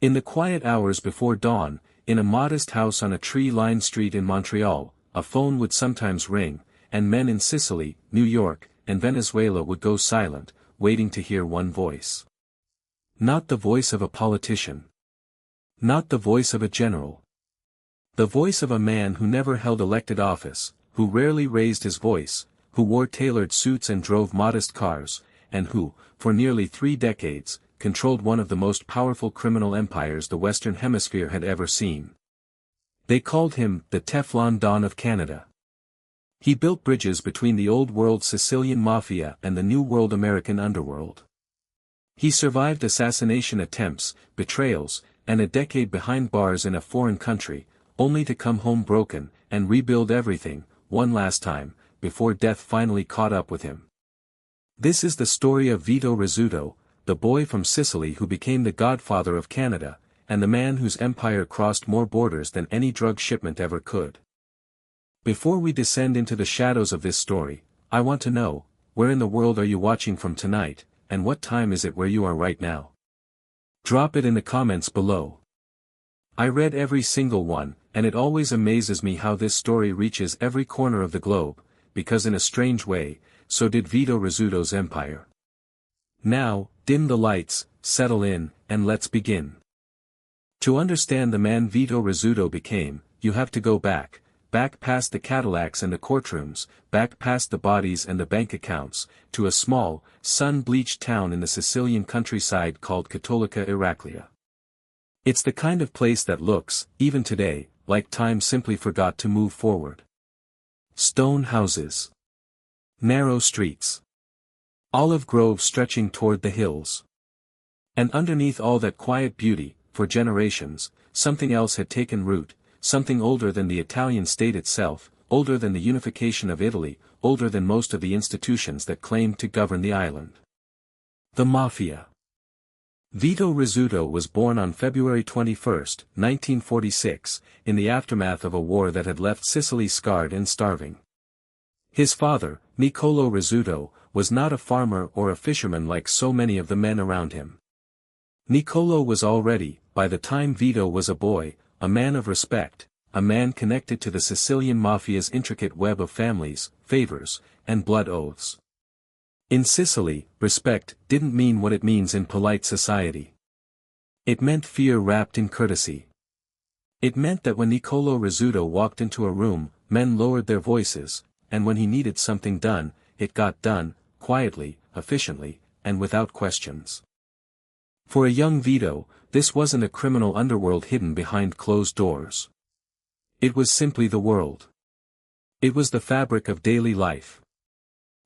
In the quiet hours before dawn, in a modest house on a tree-lined street in Montreal, a phone would sometimes ring, and men in Sicily, New York, and Venezuela would go silent, waiting to hear one voice. Not the voice of a politician. Not the voice of a general. The voice of a man who never held elected office, who rarely raised his voice, who wore tailored suits and drove modest cars, and who, for nearly 3 decades, controlled one of the most powerful criminal empires the Western Hemisphere had ever seen. They called him the Teflon Don of Canada. He built bridges between the Old World Sicilian Mafia and the New World American Underworld. He survived assassination attempts, betrayals, and a decade behind bars in a foreign country, only to come home broken, and rebuild everything, one last time, before death finally caught up with him. This is the story of Vito Rizzuto, the boy from Sicily who became the godfather of Canada, and the man whose empire crossed more borders than any drug shipment ever could. Before we descend into the shadows of this story, I want to know, where in the world are you watching from tonight, and what time is it where you are right now? Drop it in the comments below. I read every single one, and it always amazes me how this story reaches every corner of the globe, because in a strange way, so did Vito Rizzuto's empire. Now, dim the lights, settle in, and let's begin. To understand the man Vito Rizzuto became, you have to go back past the Cadillacs and the courtrooms, back past the bodies and the bank accounts, to a small, sun-bleached town in the Sicilian countryside called Cattolica Eraclea. It's the kind of place that looks, even today, like time simply forgot to move forward. Stone houses. Narrow streets. Olive groves stretching toward the hills. And underneath all that quiet beauty, for generations, something else had taken root, something older than the Italian state itself, older than the unification of Italy, older than most of the institutions that claimed to govern the island. The Mafia. Vito Rizzuto was born on February 21, 1946, in the aftermath of a war that had left Sicily scarred and starving. His father, Niccolo Rizzuto, was not a farmer or a fisherman like so many of the men around him. Niccolo was already, by the time Vito was a boy, a man of respect, a man connected to the Sicilian Mafia's intricate web of families, favors, and blood oaths. In Sicily, respect didn't mean what it means in polite society. It meant fear wrapped in courtesy. It meant that when Niccolo Rizzuto walked into a room, men lowered their voices, and when he needed something done, it got done, quietly, efficiently, and without questions. For a young Vito, this wasn't a criminal underworld hidden behind closed doors. It was simply the world. It was the fabric of daily life.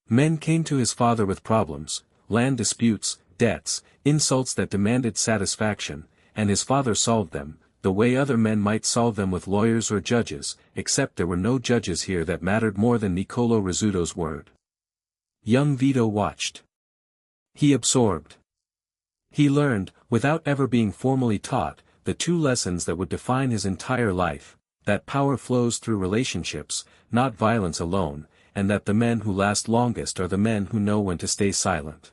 Men came to his father with problems, land disputes, debts, insults that demanded satisfaction, and his father solved them, the way other men might solve them with lawyers or judges, except there were no judges here that mattered more than Niccolo Rizzuto's word. Young Vito watched. He absorbed. He learned, without ever being formally taught, the 2 lessons that would define his entire life, that power flows through relationships, not violence alone, and that the men who last longest are the men who know when to stay silent.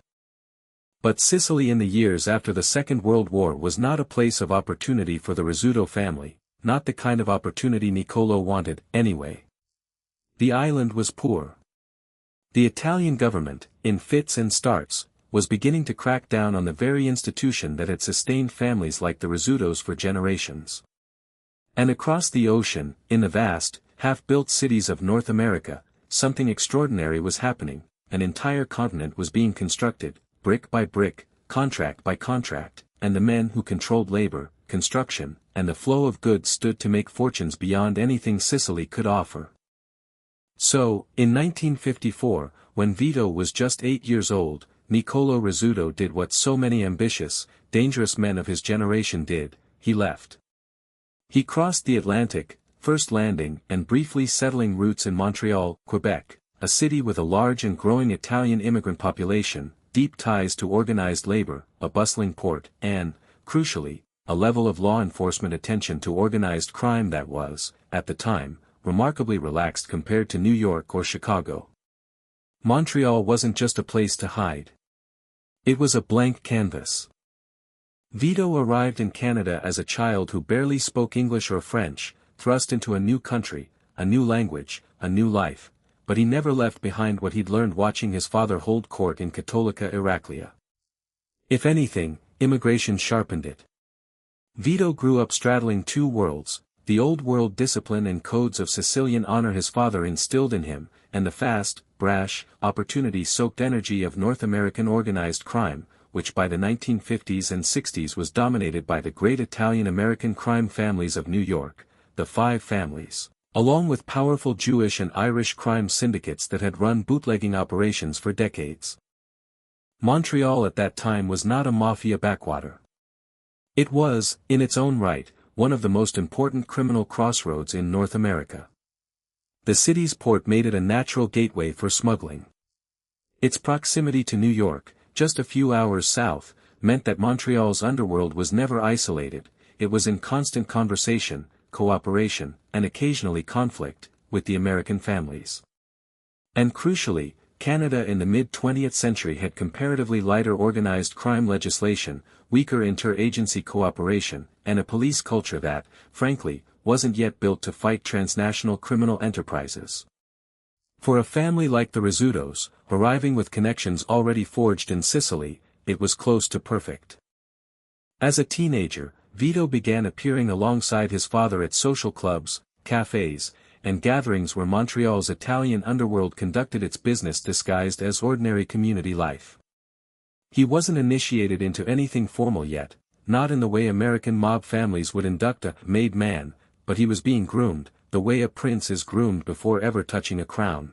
But Sicily in the years after the Second World War was not a place of opportunity for the Rizzuto family, not the kind of opportunity Niccolo wanted, anyway. The island was poor. The Italian government, in fits and starts, was beginning to crack down on the very institution that had sustained families like the Rizzutos for generations. And across the ocean, in the vast, half-built cities of North America, something extraordinary was happening. An entire continent was being constructed, brick by brick, contract by contract, and the men who controlled labor, construction, and the flow of goods stood to make fortunes beyond anything Sicily could offer. So, in 1954, when Vito was just 8 years old, Niccolo Rizzuto did what so many ambitious, dangerous men of his generation did: he left. He crossed the Atlantic, first landing and briefly settling roots in Montreal, Quebec, a city with a large and growing Italian immigrant population, deep ties to organized labor, a bustling port, and, crucially, a level of law enforcement attention to organized crime that was, at the time, remarkably relaxed compared to New York or Chicago. Montreal wasn't just a place to hide. It was a blank canvas. Vito arrived in Canada as a child who barely spoke English or French, thrust into a new country, a new language, a new life, but he never left behind what he'd learned watching his father hold court in Cattolica Eraclea. If anything, immigration sharpened it. Vito grew up straddling two worlds, the old world discipline and codes of Sicilian honor his father instilled in him, and the fast, brash, opportunity-soaked energy of North American organized crime, which by the 1950s and 60s was dominated by the great Italian-American crime families of New York, the Five Families, along with powerful Jewish and Irish crime syndicates that had run bootlegging operations for decades. Montreal at that time was not a mafia backwater. It was, in its own right, one of the most important criminal crossroads in North America. The city's port made it a natural gateway for smuggling. Its proximity to New York, just a few hours south, meant that Montreal's underworld was never isolated, it was in constant conversation, cooperation, and occasionally conflict, with the American families. And crucially, Canada in the mid-20th century had comparatively lighter organized crime legislation, weaker inter-agency cooperation, and a police culture that, frankly, wasn't yet built to fight transnational criminal enterprises. For a family like the Rizzutos, arriving with connections already forged in Sicily, it was close to perfect. As a teenager, Vito began appearing alongside his father at social clubs, cafes, and gatherings where Montreal's Italian underworld conducted its business disguised as ordinary community life. He wasn't initiated into anything formal yet, not in the way American mob families would induct a made man, but he was being groomed, the way a prince is groomed before ever touching a crown.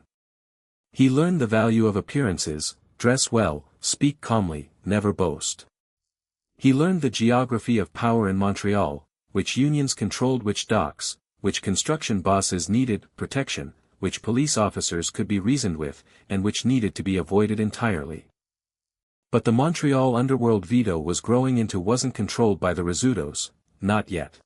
He learned the value of appearances, dress well, speak calmly, never boast. He learned the geography of power in Montreal, which unions controlled which docks, which construction bosses needed protection, which police officers could be reasoned with, and which needed to be avoided entirely. But the Montreal underworld Vito was growing into wasn't controlled by the Rizzutos, not yet.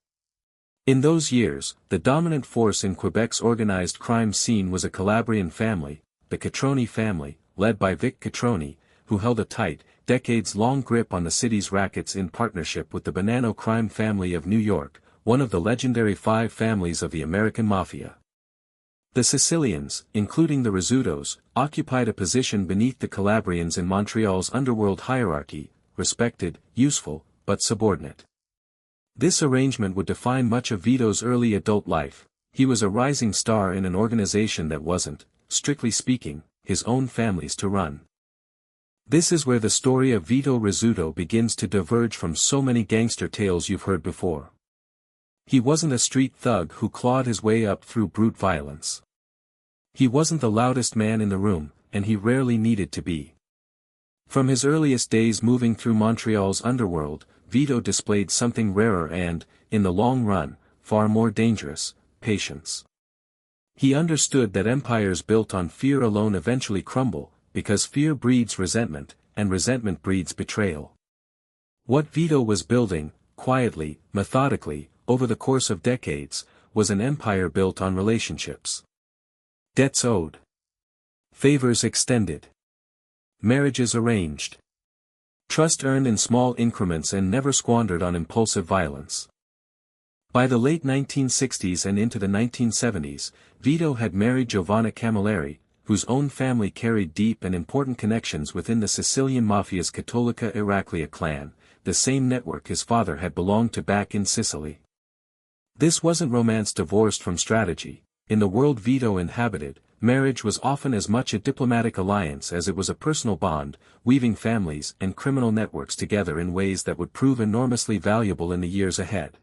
In those years, the dominant force in Quebec's organized crime scene was a Calabrian family, the Catroni family, led by Vic Catroni, who held a tight, decades-long grip on the city's rackets in partnership with the Bonanno crime family of New York, one of the legendary five families of the American Mafia. The Sicilians, including the Rizzutos, occupied a position beneath the Calabrians in Montreal's underworld hierarchy, respected, useful, but subordinate. This arrangement would define much of Vito's early adult life. He was a rising star in an organization that wasn't, strictly speaking, his own family's to run. This is where the story of Vito Rizzuto begins to diverge from so many gangster tales you've heard before. He wasn't a street thug who clawed his way up through brute violence. He wasn't the loudest man in the room, and he rarely needed to be. From his earliest days moving through Montreal's underworld, Vito displayed something rarer and, in the long run, far more dangerous: patience. He understood that empires built on fear alone eventually crumble, because fear breeds resentment, and resentment breeds betrayal. What Vito was building, quietly, methodically, over the course of decades, was an empire built on relationships. Debts owed. Favors extended. Marriages arranged. Trust earned in small increments and never squandered on impulsive violence. By the late 1960s and into the 1970s, Vito had married Giovanna Camilleri, whose own family carried deep and important connections within the Sicilian Mafia's Cattolica Eraclea clan, the same network his father had belonged to back in Sicily. This wasn't romance divorced from strategy. In the world Vito inhabited, marriage was often as much a diplomatic alliance as it was a personal bond, weaving families and criminal networks together in ways that would prove enormously valuable in the years ahead.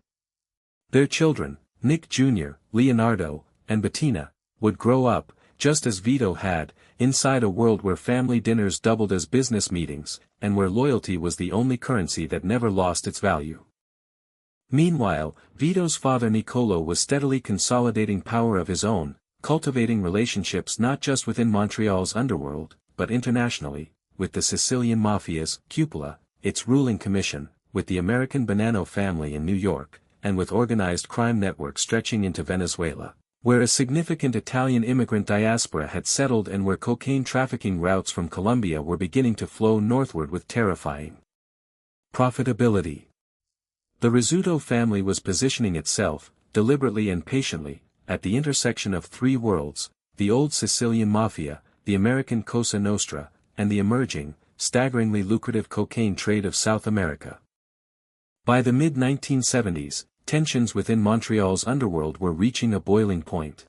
Their children, Nick Jr., Leonardo, and Bettina, would grow up, just as Vito had, inside a world where family dinners doubled as business meetings, and where loyalty was the only currency that never lost its value. Meanwhile, Vito's father Niccolo was steadily consolidating power of his own, cultivating relationships not just within Montreal's underworld, but internationally, with the Sicilian Mafia's cupola, its ruling commission, with the American Bonanno family in New York, and with organized crime networks stretching into Venezuela, where a significant Italian immigrant diaspora had settled and where cocaine trafficking routes from Colombia were beginning to flow northward with terrifying profitability. The Rizzuto family was positioning itself, deliberately and patiently, at the intersection of three worlds, the old Sicilian Mafia, the American Cosa Nostra, and the emerging, staggeringly lucrative cocaine trade of South America. By the mid-1970s, tensions within Montreal's underworld were reaching a boiling point.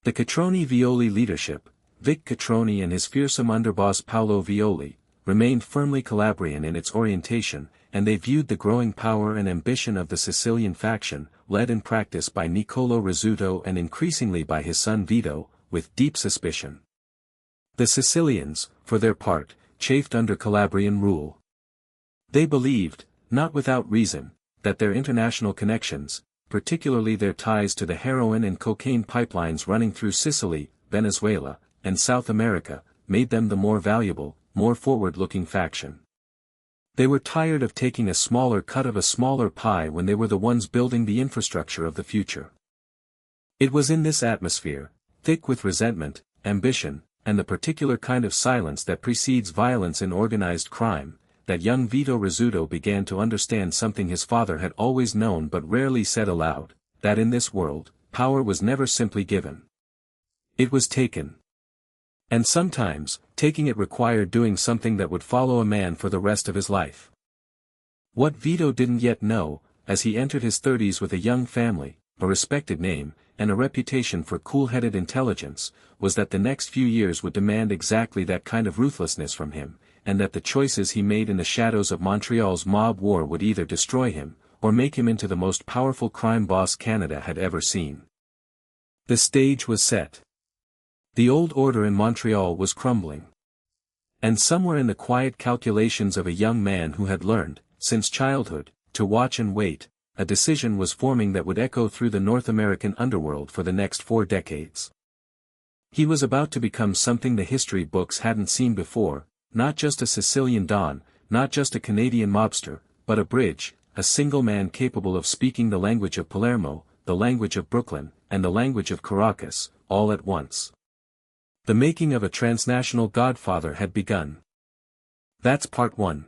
The Catroni-Violi leadership, Vic Catroni and his fearsome underboss Paolo Violi, remained firmly Calabrian in its orientation, and they viewed the growing power and ambition of the Sicilian faction, led in practice by Niccolo Rizzuto and increasingly by his son Vito, with deep suspicion. The Sicilians, for their part, chafed under Calabrian rule. They believed, not without reason, that their international connections, particularly their ties to the heroin and cocaine pipelines running through Sicily, Venezuela, and South America, made them the more valuable, more forward-looking faction. They were tired of taking a smaller cut of a smaller pie when they were the ones building the infrastructure of the future. It was in this atmosphere, thick with resentment, ambition, and the particular kind of silence that precedes violence in organized crime, that young Vito Rizzuto began to understand something his father had always known but rarely said aloud, that in this world, power was never simply given. It was taken. And sometimes, taking it required doing something that would follow a man for the rest of his life. What Vito didn't yet know, as he entered his 30s with a young family, a respected name, and a reputation for cool-headed intelligence, was that the next few years would demand exactly that kind of ruthlessness from him, and that the choices he made in the shadows of Montreal's mob war would either destroy him, or make him into the most powerful crime boss Canada had ever seen. The stage was set. The old order in Montreal was crumbling. And somewhere in the quiet calculations of a young man who had learned, since childhood, to watch and wait, a decision was forming that would echo through the North American underworld for the next 4 decades. He was about to become something the history books hadn't seen before, not just a Sicilian Don, not just a Canadian mobster, but a bridge, a single man capable of speaking the language of Palermo, the language of Brooklyn, and the language of Caracas, all at once. The making of a transnational godfather had begun. That's part 1.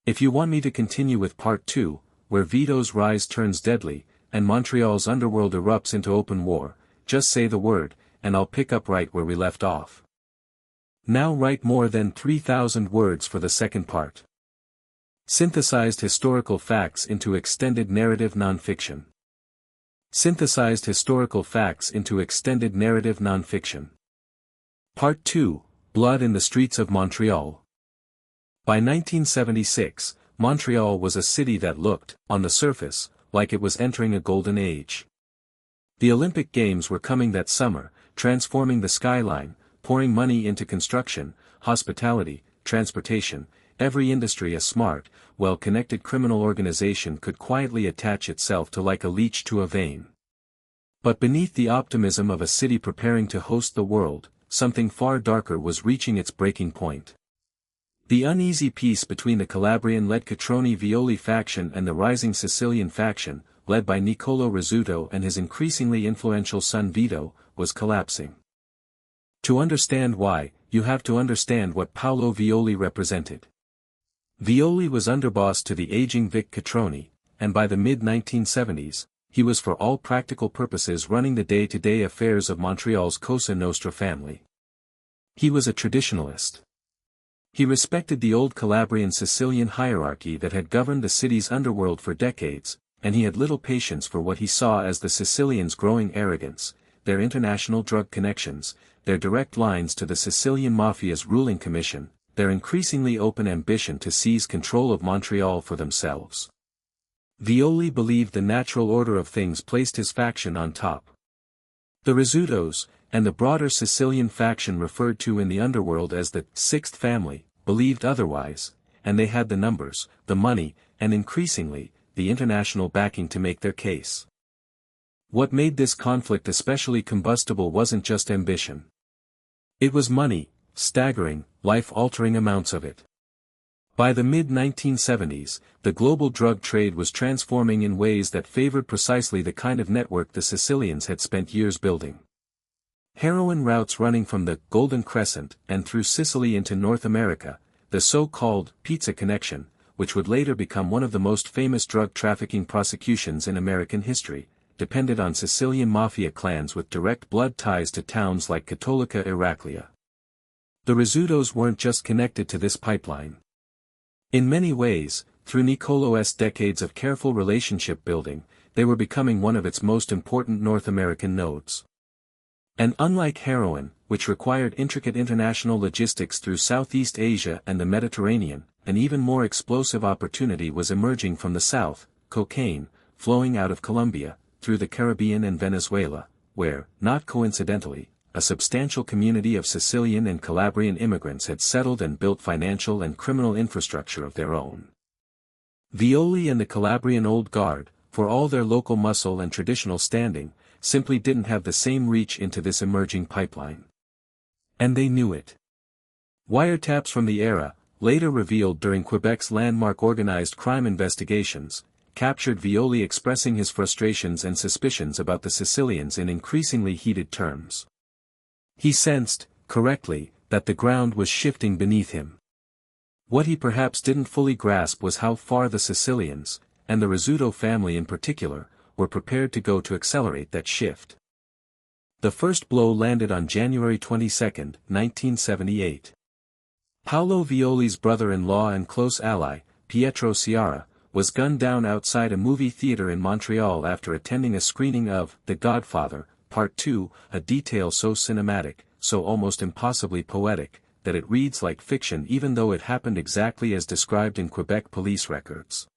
If you want me to continue with part 2, where Vito's rise turns deadly, and Montreal's underworld erupts into open war, just say the word, and I'll pick up right where we left off. Now write more than 3,000 words for the second part. Synthesized historical facts into extended narrative nonfiction. Synthesized historical facts into extended narrative nonfiction. Part 2, Blood in the Streets of Montreal. By 1976, Montreal was a city that looked, on the surface, like it was entering a golden age. The Olympic Games were coming that summer, transforming the skyline, pouring money into construction, hospitality, transportation, every industry a smart, well-connected criminal organization could quietly attach itself to like a leech to a vein. But beneath the optimism of a city preparing to host the world, something far darker was reaching its breaking point. The uneasy peace between the Calabrian-led Catroni-Violi faction and the rising Sicilian faction, led by Niccolo Rizzuto and his increasingly influential son Vito, was collapsing. To understand why, you have to understand what Paolo Violi represented. Violi was underboss to the aging Vic Catroni, and by the mid-1970s, he was for all practical purposes running the day-to-day affairs of Montreal's Cosa Nostra family. He was a traditionalist. He respected the old Calabrian-Sicilian hierarchy that had governed the city's underworld for decades, and he had little patience for what he saw as the Sicilians' growing arrogance, their international drug connections, their direct lines to the Sicilian Mafia's ruling commission, their increasingly open ambition to seize control of Montreal for themselves. Violi believed the natural order of things placed his faction on top. The Rizzutos, and the broader Sicilian faction referred to in the underworld as the Sixth Family, believed otherwise, and they had the numbers, the money, and increasingly, the international backing to make their case. What made this conflict especially combustible wasn't just ambition. It was money, staggering, life-altering amounts of it. By the mid-1970s, the global drug trade was transforming in ways that favored precisely the kind of network the Sicilians had spent years building. Heroin routes running from the Golden Crescent and through Sicily into North America, the so-called pizza connection, which would later become one of the most famous drug trafficking prosecutions in American history, depended on Sicilian mafia clans with direct blood ties to towns like Cattolica Eraclea. The Rizzutos weren't just connected to this pipeline. In many ways, through Nicolo's decades of careful relationship building, they were becoming one of its most important North American nodes. And unlike heroin, which required intricate international logistics through Southeast Asia and the Mediterranean, an even more explosive opportunity was emerging from the south, cocaine, flowing out of Colombia, through the Caribbean and Venezuela, where, not coincidentally, a substantial community of Sicilian and Calabrian immigrants had settled and built financial and criminal infrastructure of their own. Violi and the Calabrian Old Guard, for all their local muscle and traditional standing, simply didn't have the same reach into this emerging pipeline. And they knew it. Wiretaps from the era, later revealed during Quebec's landmark organized crime investigations, captured Violi expressing his frustrations and suspicions about the Sicilians in increasingly heated terms. He sensed, correctly, that the ground was shifting beneath him. What he perhaps didn't fully grasp was how far the Sicilians, and the Rizzuto family in particular, were prepared to go to accelerate that shift. The first blow landed on January 22, 1978. Paolo Violi's brother-in-law and close ally, Pietro Ciara, was gunned down outside a movie theater in Montreal after attending a screening of The Godfather, Part 2, a detail so cinematic, so almost impossibly poetic, that it reads like fiction even though it happened exactly as described in Quebec police records.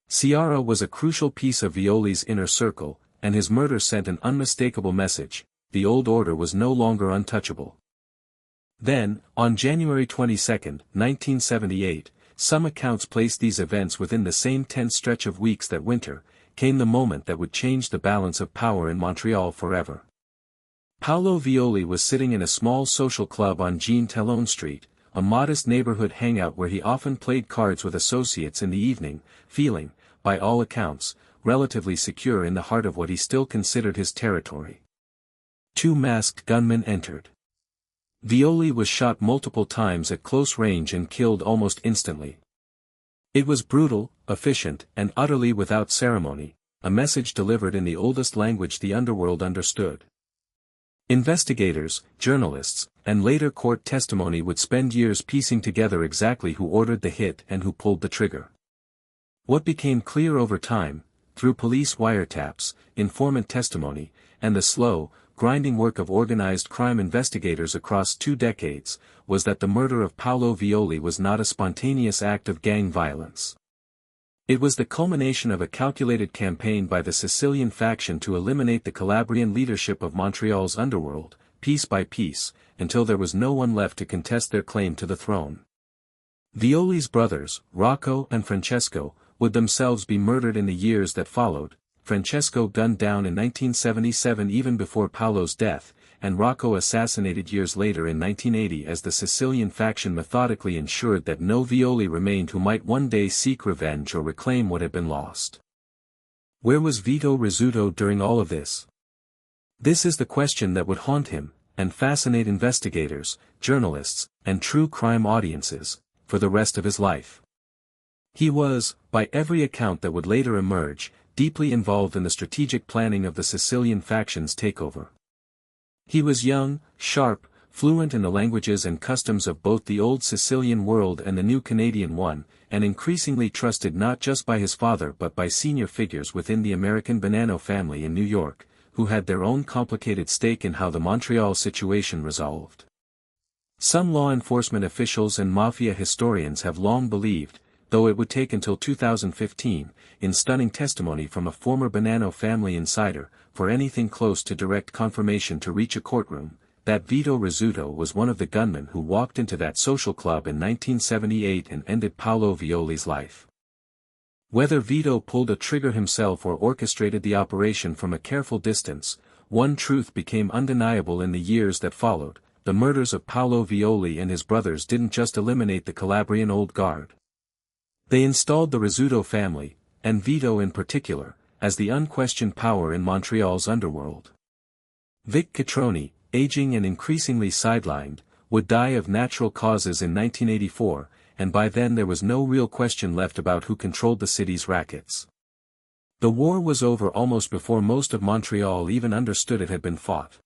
Ciara was a crucial piece of Violi's inner circle, and his murder sent an unmistakable message: the old order was no longer untouchable. Then, on January 22, 1978, some accounts placed these events within the same tense stretch of weeks that winter, came the moment that would change the balance of power in Montreal forever. Paolo Violi was sitting in a small social club on Jean Talon Street, a modest neighborhood hangout where he often played cards with associates in the evening, feeling, by all accounts, relatively secure in the heart of what he still considered his territory. Two masked gunmen entered. Violi was shot multiple times at close range and killed almost instantly. It was brutal, efficient, and utterly without ceremony, a message delivered in the oldest language the underworld understood. Investigators, journalists, and later court testimony would spend years piecing together exactly who ordered the hit and who pulled the trigger. What became clear over time, through police wiretaps, informant testimony, and the slow, grinding work of organized crime investigators across 2 decades, was that the murder of Paolo Violi was not a spontaneous act of gang violence. It was the culmination of a calculated campaign by the Sicilian faction to eliminate the Calabrian leadership of Montreal's underworld, piece by piece, until there was no one left to contest their claim to the throne. Violi's brothers, Rocco and Francesco, would themselves be murdered in the years that followed, Francesco gunned down in 1977 even before Paolo's death, and Rocco assassinated years later in 1980 as the Sicilian faction methodically ensured that no Violi remained who might one day seek revenge or reclaim what had been lost. Where was Vito Rizzuto during all of this? This is the question that would haunt him, and fascinate investigators, journalists, and true crime audiences, for the rest of his life. He was, by every account that would later emerge, deeply involved in the strategic planning of the Sicilian faction's takeover. He was young, sharp, fluent in the languages and customs of both the old Sicilian world and the new Canadian one, and increasingly trusted not just by his father but by senior figures within the American Bonanno family in New York, who had their own complicated stake in how the Montreal situation resolved. Some law enforcement officials and mafia historians have long believed, though it would take until 2015, in stunning testimony from a former Bonanno family insider, for anything close to direct confirmation to reach a courtroom, that Vito Rizzuto was one of the gunmen who walked into that social club in 1978 and ended Paolo Violi's life. Whether Vito pulled a trigger himself or orchestrated the operation from a careful distance, one truth became undeniable in the years that followed: the murders of Paolo Violi and his brothers didn't just eliminate the Calabrian Old Guard. They installed the Rizzuto family, and Vito in particular, as the unquestioned power in Montreal's underworld. Vic Catroni, aging and increasingly sidelined, would die of natural causes in 1984, and by then there was no real question left about who controlled the city's rackets. The war was over almost before most of Montreal even understood it had been fought.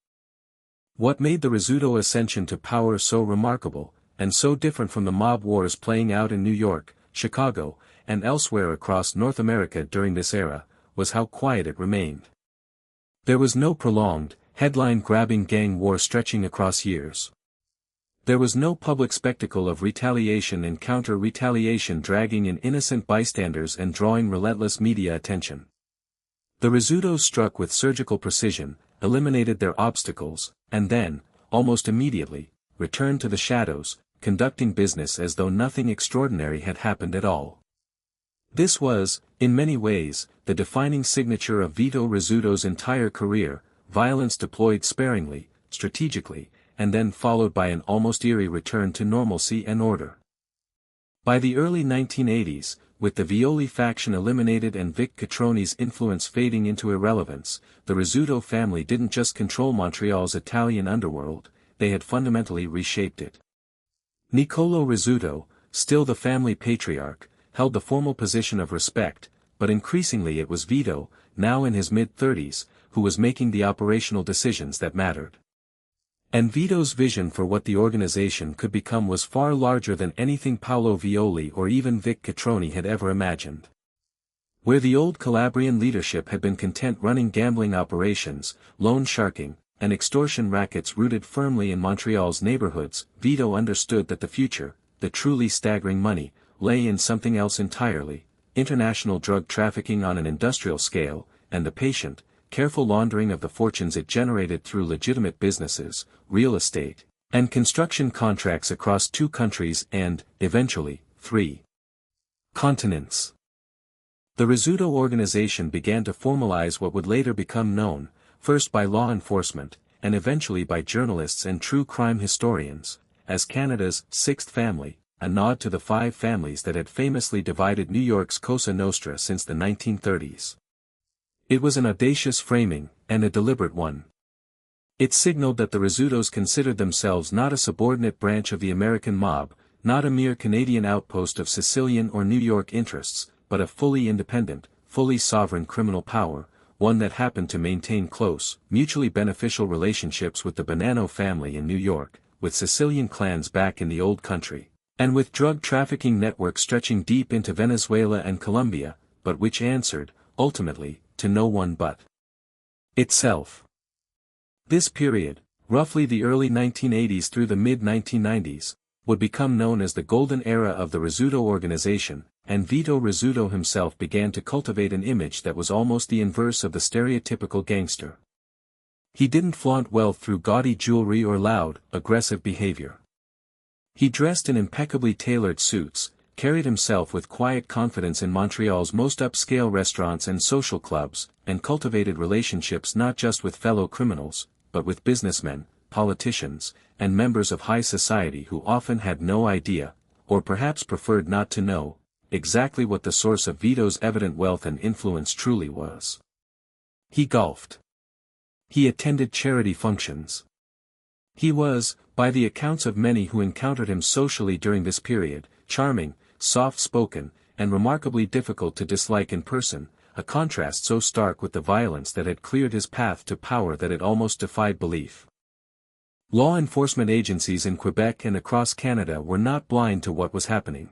What made the Rizzuto ascension to power so remarkable, and so different from the mob wars playing out in New York, Chicago, and elsewhere across North America during this era, was how quiet it remained. There was no prolonged, headline-grabbing gang war stretching across years. There was no public spectacle of retaliation and counter-retaliation dragging in innocent bystanders and drawing relentless media attention. The Rizzutos struck with surgical precision, eliminated their obstacles, and then, almost immediately, returned to the shadows, conducting business as though nothing extraordinary had happened at all. This was, in many ways, the defining signature of Vito Rizzuto's entire career: violence deployed sparingly, strategically, and then followed by an almost eerie return to normalcy and order. By the early 1980s, with the Violi faction eliminated and Vic Catroni's influence fading into irrelevance, the Rizzuto family didn't just control Montreal's Italian underworld, they had fundamentally reshaped it. Niccolo Rizzuto, still the family patriarch, held the formal position of respect, but increasingly it was Vito, now in his mid-30s, who was making the operational decisions that mattered. And Vito's vision for what the organization could become was far larger than anything Paolo Violi or even Vic Catroni had ever imagined. Where the old Calabrian leadership had been content running gambling operations, loan sharking, and extortion rackets rooted firmly in Montreal's neighborhoods, Vito understood that the future, the truly staggering money, lay in something else entirely: international drug trafficking on an industrial scale, and the patient, careful laundering of the fortunes it generated through legitimate businesses, real estate, and construction contracts across 2 countries and, eventually, 3 continents. The Rizzuto organization began to formalize what would later become known, first by law enforcement, and eventually by journalists and true crime historians, as Canada's Sixth Family, a nod to the 5 families that had famously divided New York's Cosa Nostra since the 1930s. It was an audacious framing, and a deliberate one. It signaled that the Rizzutos considered themselves not a subordinate branch of the American mob, not a mere Canadian outpost of Sicilian or New York interests, but a fully independent, fully sovereign criminal power, one that happened to maintain close, mutually beneficial relationships with the Bonanno family in New York, with Sicilian clans back in the old country, and with drug trafficking networks stretching deep into Venezuela and Colombia, but which answered, ultimately, to no one but itself. This period, roughly the early 1980s through the mid-1990s, would become known as the golden era of the Rizzuto organization, and Vito Rizzuto himself began to cultivate an image that was almost the inverse of the stereotypical gangster. He didn't flaunt wealth through gaudy jewelry or loud, aggressive behavior. He dressed in impeccably tailored suits, carried himself with quiet confidence in Montreal's most upscale restaurants and social clubs, and cultivated relationships not just with fellow criminals, but with businessmen, politicians, and members of high society who often had no idea, or perhaps preferred not to know, exactly what the source of Vito's evident wealth and influence truly was. He golfed. He attended charity functions. He was, by the accounts of many who encountered him socially during this period, charming, soft-spoken, and remarkably difficult to dislike in person, a contrast so stark with the violence that had cleared his path to power that it almost defied belief. Law enforcement agencies in Quebec and across Canada were not blind to what was happening.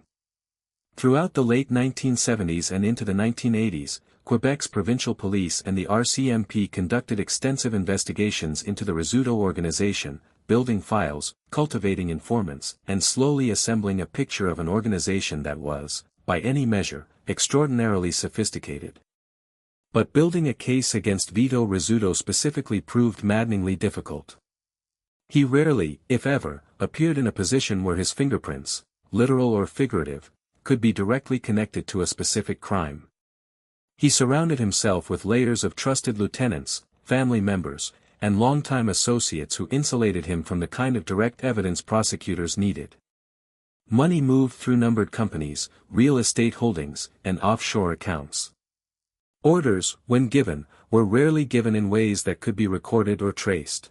Throughout the late 1970s and into the 1980s, Quebec's provincial police and the RCMP conducted extensive investigations into the Rizzuto organization, building files, cultivating informants, and slowly assembling a picture of an organization that was, by any measure, extraordinarily sophisticated. But building a case against Vito Rizzuto specifically proved maddeningly difficult. He rarely, if ever, appeared in a position where his fingerprints, literal or figurative, could be directly connected to a specific crime. He surrounded himself with layers of trusted lieutenants, family members, and longtime associates who insulated him from the kind of direct evidence prosecutors needed. Money moved through numbered companies, real estate holdings, and offshore accounts. Orders, when given, were rarely given in ways that could be recorded or traced.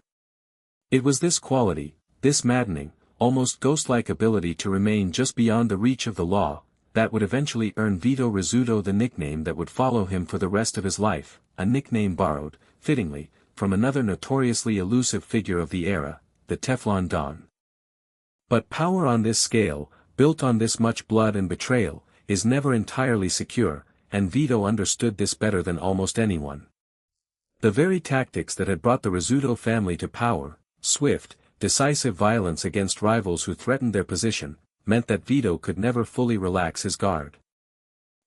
It was this quality, this maddening, almost ghost-like ability to remain just beyond the reach of the law, that would eventually earn Vito Rizzuto the nickname that would follow him for the rest of his life, a nickname borrowed, fittingly, from another notoriously elusive figure of the era, the Teflon Don. But power on this scale, built on this much blood and betrayal, is never entirely secure, and Vito understood this better than almost anyone. The very tactics that had brought the Rizzuto family to power, swift, decisive violence against rivals who threatened their position, meant that Vito could never fully relax his guard.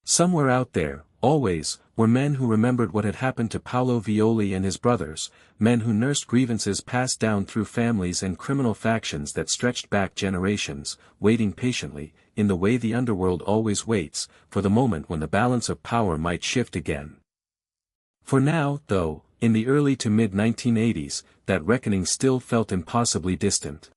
Somewhere out there, always, were men who remembered what had happened to Paolo Violi and his brothers, men who nursed grievances passed down through families and criminal factions that stretched back generations, waiting patiently, in the way the underworld always waits, for the moment when the balance of power might shift again. For now, though, in the early to mid-1980s, that reckoning still felt impossibly distant.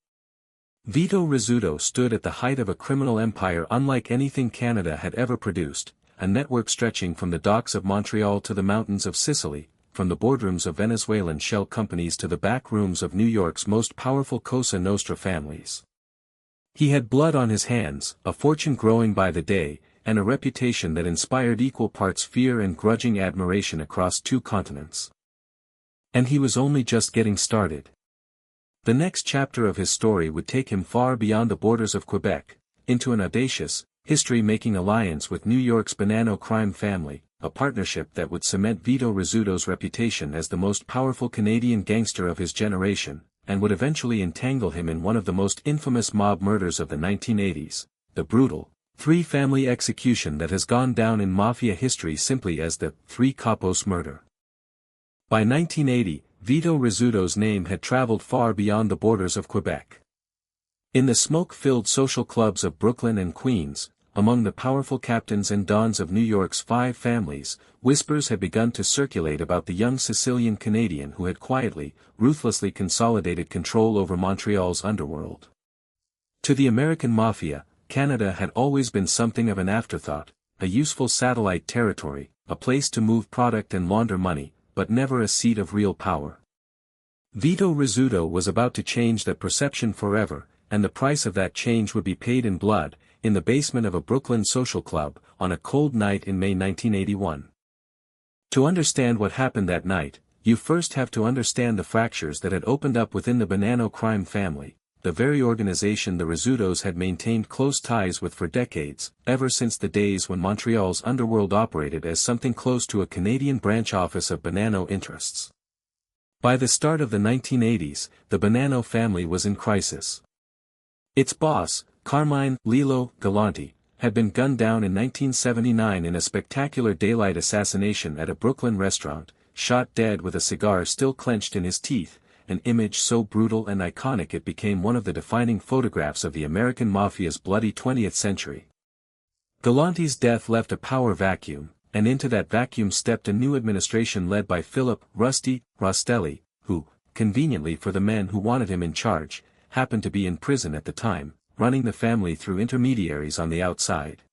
Vito Rizzuto stood at the height of a criminal empire unlike anything Canada had ever produced, a network stretching from the docks of Montreal to the mountains of Sicily, from the boardrooms of Venezuelan shell companies to the back rooms of New York's most powerful Cosa Nostra families. He had blood on his hands, a fortune growing by the day, and a reputation that inspired equal parts fear and grudging admiration across 2 continents. And he was only just getting started. The next chapter of his story would take him far beyond the borders of Quebec, into an audacious, history-making alliance with New York's Bonanno crime family, a partnership that would cement Vito Rizzuto's reputation as the most powerful Canadian gangster of his generation, and would eventually entangle him in one of the most infamous mob murders of the 1980s, the brutal, 3-family execution that has gone down in Mafia history simply as the 3 Capos Murder. By 1980, Vito Rizzuto's name had traveled far beyond the borders of Quebec. In the smoke-filled social clubs of Brooklyn and Queens, among the powerful captains and dons of New York's 5 families, whispers had begun to circulate about the young Sicilian Canadian who had quietly, ruthlessly consolidated control over Montreal's underworld. To the American Mafia, Canada had always been something of an afterthought, a useful satellite territory, a place to move product and launder money, but never a seat of real power. Vito Rizzuto was about to change that perception forever, and the price of that change would be paid in blood, in the basement of a Brooklyn social club, on a cold night in May 1981. To understand what happened that night, you first have to understand the fractures that had opened up within the Bonanno crime family, the very organization the Rizzutos had maintained close ties with for decades, ever since the days when Montreal's underworld operated as something close to a Canadian branch office of Bonanno interests. By the start of the 1980s, the Bonanno family was in crisis. Its boss, Carmine Lillo Galante, had been gunned down in 1979 in a spectacular daylight assassination at a Brooklyn restaurant, shot dead with a cigar still clenched in his teeth, an image so brutal and iconic it became one of the defining photographs of the American Mafia's bloody 20th century. Galante's death left a power vacuum, and into that vacuum stepped a new administration led by Philip "Rusty" Rostelli, who, conveniently for the men who wanted him in charge, happened to be in prison at the time, running the family through intermediaries on the outside.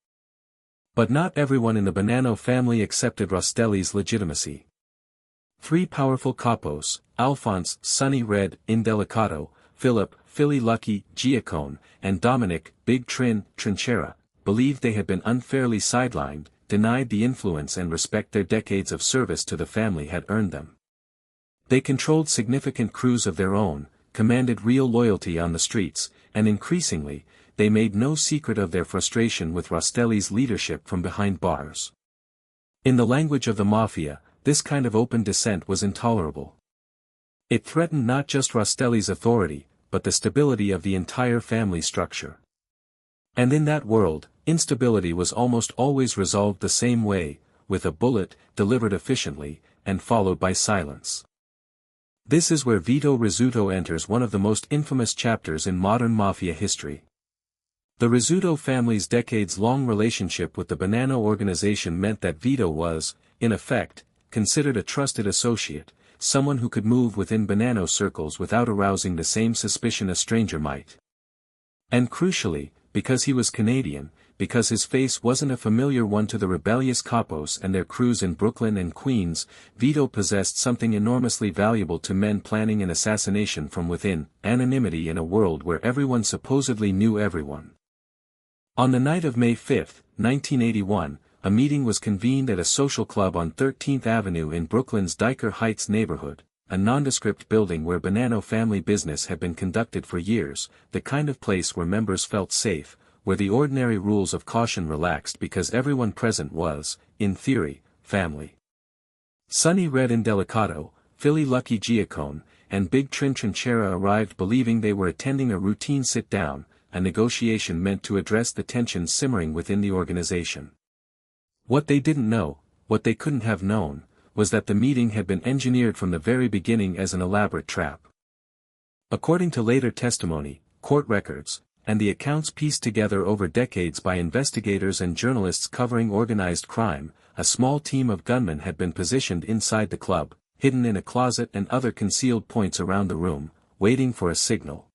But not everyone in the Bonanno family accepted Rostelli's legitimacy. 3 powerful capos, Alphonse Sonny Red Indelicato, Philip Philly Lucky Giacone, and Dominic Big Trin Trinchera, believed they had been unfairly sidelined, denied the influence and respect their decades of service to the family had earned them. They controlled significant crews of their own, commanded real loyalty on the streets, and increasingly, they made no secret of their frustration with Rostelli's leadership from behind bars. In the language of the Mafia, this kind of open dissent was intolerable. It threatened not just Rostelli's authority, but the stability of the entire family structure. And in that world, instability was almost always resolved the same way, with a bullet, delivered efficiently, and followed by silence. This is where Vito Rizzuto enters one of the most infamous chapters in modern Mafia history. The Rizzuto family's decades-long relationship with the Bonanno organization meant that Vito was, in effect, considered a trusted associate, someone who could move within Bonanno circles without arousing the same suspicion a stranger might. And crucially, because he was Canadian, because his face wasn't a familiar one to the rebellious Capos and their crews in Brooklyn and Queens. Vito possessed something enormously valuable to men planning an assassination from within: anonymity in a world where everyone supposedly knew everyone. On the night of May 5, 1981, a meeting was convened at a social club on 13th Avenue in Brooklyn's Dyker Heights neighborhood, a nondescript building where Bonanno family business had been conducted for years, the kind of place where members felt safe, where the ordinary rules of caution relaxed because everyone present was, in theory, family. Sonny Red Indelicato, Philly Lucky Giacone, and Big Trinchera arrived believing they were attending a routine sit-down, a negotiation meant to address the tensions simmering within the organization. What they didn't know, what they couldn't have known, was that the meeting had been engineered from the very beginning as an elaborate trap. According to later testimony, court records, and the accounts pieced together over decades by investigators and journalists covering organized crime, a small team of gunmen had been positioned inside the club, hidden in a closet and other concealed points around the room, waiting for a signal.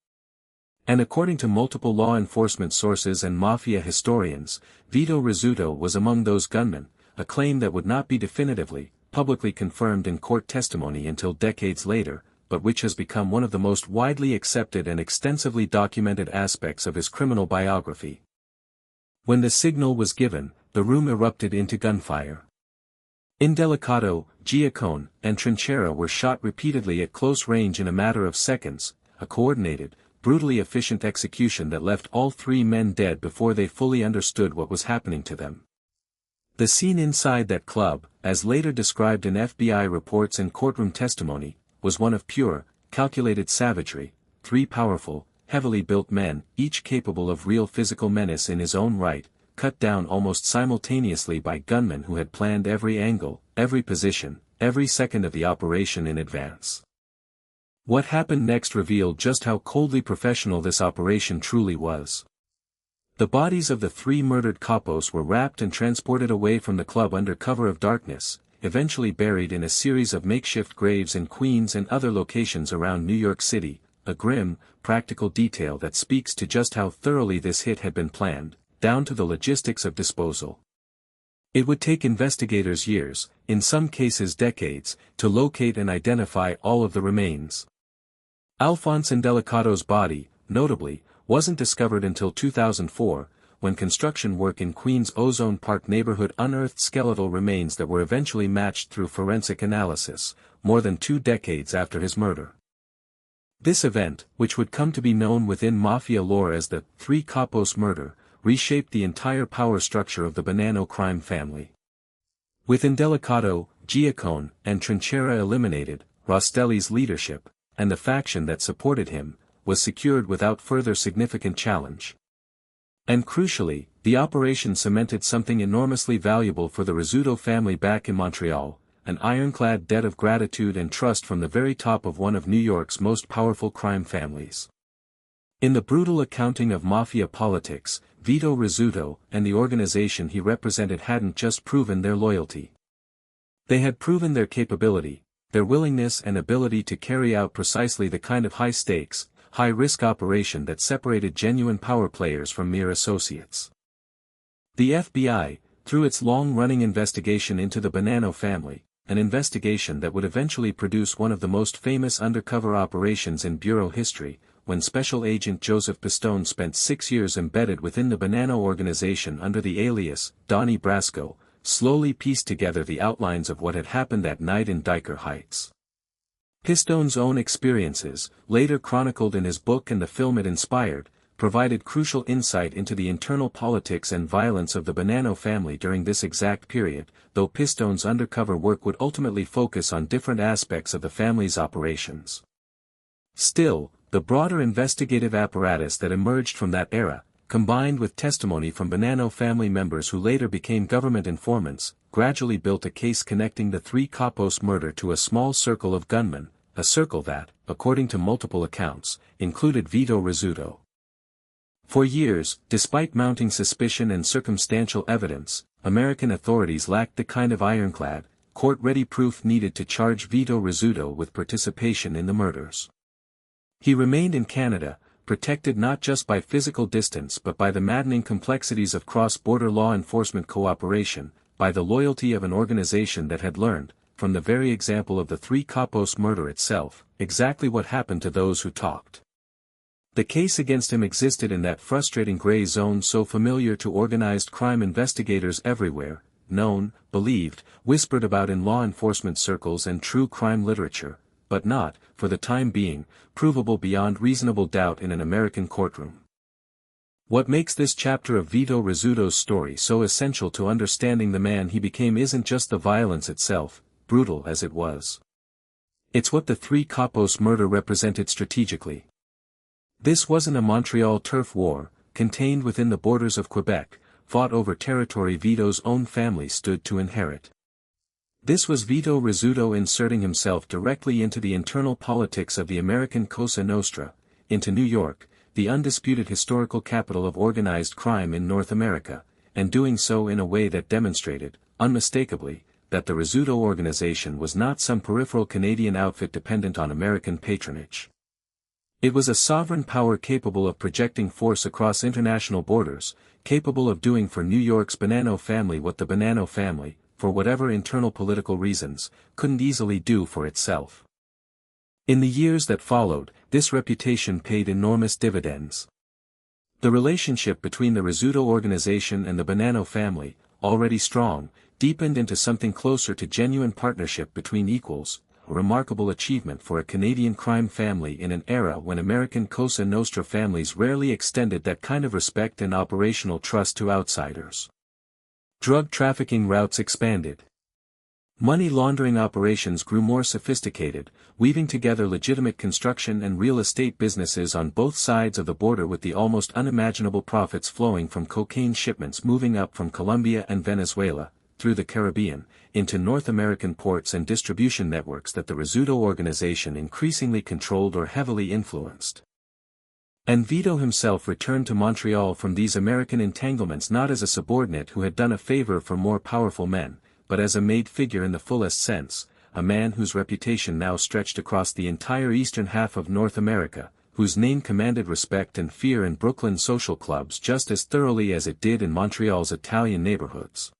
And according to multiple law enforcement sources and mafia historians, Vito Rizzuto was among those gunmen, a claim that would not be definitively, publicly confirmed in court testimony until decades later, but which has become one of the most widely accepted and extensively documented aspects of his criminal biography. When the signal was given, the room erupted into gunfire. Indelicato, Giacone, and Trinchera were shot repeatedly at close range in a matter of seconds, a coordinated, brutally efficient execution that left all three men dead before they fully understood what was happening to them. The scene inside that club, as later described in FBI reports and courtroom testimony, was one of pure, calculated savagery. Three powerful, heavily built men, each capable of real physical menace in his own right, cut down almost simultaneously by gunmen who had planned every angle, every position, every second of the operation in advance. What happened next revealed just how coldly professional this operation truly was. The bodies of the three murdered Capos were wrapped and transported away from the club under cover of darkness, eventually buried in a series of makeshift graves in Queens and other locations around New York City, a grim, practical detail that speaks to just how thoroughly this hit had been planned, down to the logistics of disposal. It would take investigators years, in some cases decades, to locate and identify all of the remains. Alphonse Indelicato's body, notably, wasn't discovered until 2004, when construction work in Queens' Ozone Park neighborhood unearthed skeletal remains that were eventually matched through forensic analysis, more than 2 decades after his murder. This event, which would come to be known within mafia lore as the Three Capos Murder, reshaped the entire power structure of the Bonanno crime family. With Indelicato, Giacone, and Trinchera eliminated, Rostelli's leadership, and the faction that supported him, was secured without further significant challenge. And crucially, the operation cemented something enormously valuable for the Rizzuto family back in Montreal, an ironclad debt of gratitude and trust from the very top of one of New York's most powerful crime families. In the brutal accounting of mafia politics, Vito Rizzuto and the organization he represented hadn't just proven their loyalty. They had proven their capability, their willingness and ability to carry out precisely the kind of high-stakes, high-risk operation that separated genuine power players from mere associates. The FBI, through its long-running investigation into the Bonanno family, an investigation that would eventually produce one of the most famous undercover operations in bureau history, when Special Agent Joseph Pistone spent 6 years embedded within the Bonanno organization under the alias, Donnie Brasco, slowly pieced together the outlines of what had happened that night in Dyker Heights. Pistone's own experiences, later chronicled in his book and the film it inspired, provided crucial insight into the internal politics and violence of the Bonanno family during this exact period, though Pistone's undercover work would ultimately focus on different aspects of the family's operations. Still, the broader investigative apparatus that emerged from that era, combined with testimony from Bonanno family members who later became government informants, gradually built a case connecting the Three Capos murder to a small circle of gunmen, a circle that, according to multiple accounts, included Vito Rizzuto. For years, despite mounting suspicion and circumstantial evidence, American authorities lacked the kind of ironclad, court-ready proof needed to charge Vito Rizzuto with participation in the murders. He remained in Canada, protected not just by physical distance but by the maddening complexities of cross-border law enforcement cooperation, by the loyalty of an organization that had learned, from the very example of the three Capos murder itself, exactly what happened to those who talked. The case against him existed in that frustrating gray zone so familiar to organized crime investigators everywhere, known, believed, whispered about in law enforcement circles and true crime literature, but not, for the time being, provable beyond reasonable doubt in an American courtroom. What makes this chapter of Vito Rizzuto's story so essential to understanding the man he became isn't just the violence itself, brutal as it was. It's what the three Capos murder represented strategically. This wasn't a Montreal turf war, contained within the borders of Quebec, fought over territory Vito's own family stood to inherit. This was Vito Rizzuto inserting himself directly into the internal politics of the American Cosa Nostra, into New York, the undisputed historical capital of organized crime in North America, and doing so in a way that demonstrated, unmistakably, that the Rizzuto organization was not some peripheral Canadian outfit dependent on American patronage. It was a sovereign power capable of projecting force across international borders, capable of doing for New York's Bonanno family what the Bonanno family, for whatever internal political reasons, couldn't easily do for itself. In the years that followed, this reputation paid enormous dividends. The relationship between the Rizzuto organization and the Bonanno family, already strong, deepened into something closer to genuine partnership between equals, a remarkable achievement for a Canadian crime family in an era when American Cosa Nostra families rarely extended that kind of respect and operational trust to outsiders. Drug trafficking routes expanded. Money laundering operations grew more sophisticated, weaving together legitimate construction and real estate businesses on both sides of the border with the almost unimaginable profits flowing from cocaine shipments moving up from Colombia and Venezuela, through the Caribbean, into North American ports and distribution networks that the Rizzuto organization increasingly controlled or heavily influenced. And Vito himself returned to Montreal from these American entanglements not as a subordinate who had done a favor for more powerful men, but as a made figure in the fullest sense, a man whose reputation now stretched across the entire eastern half of North America, whose name commanded respect and fear in Brooklyn social clubs just as thoroughly as it did in Montreal's Italian neighborhoods.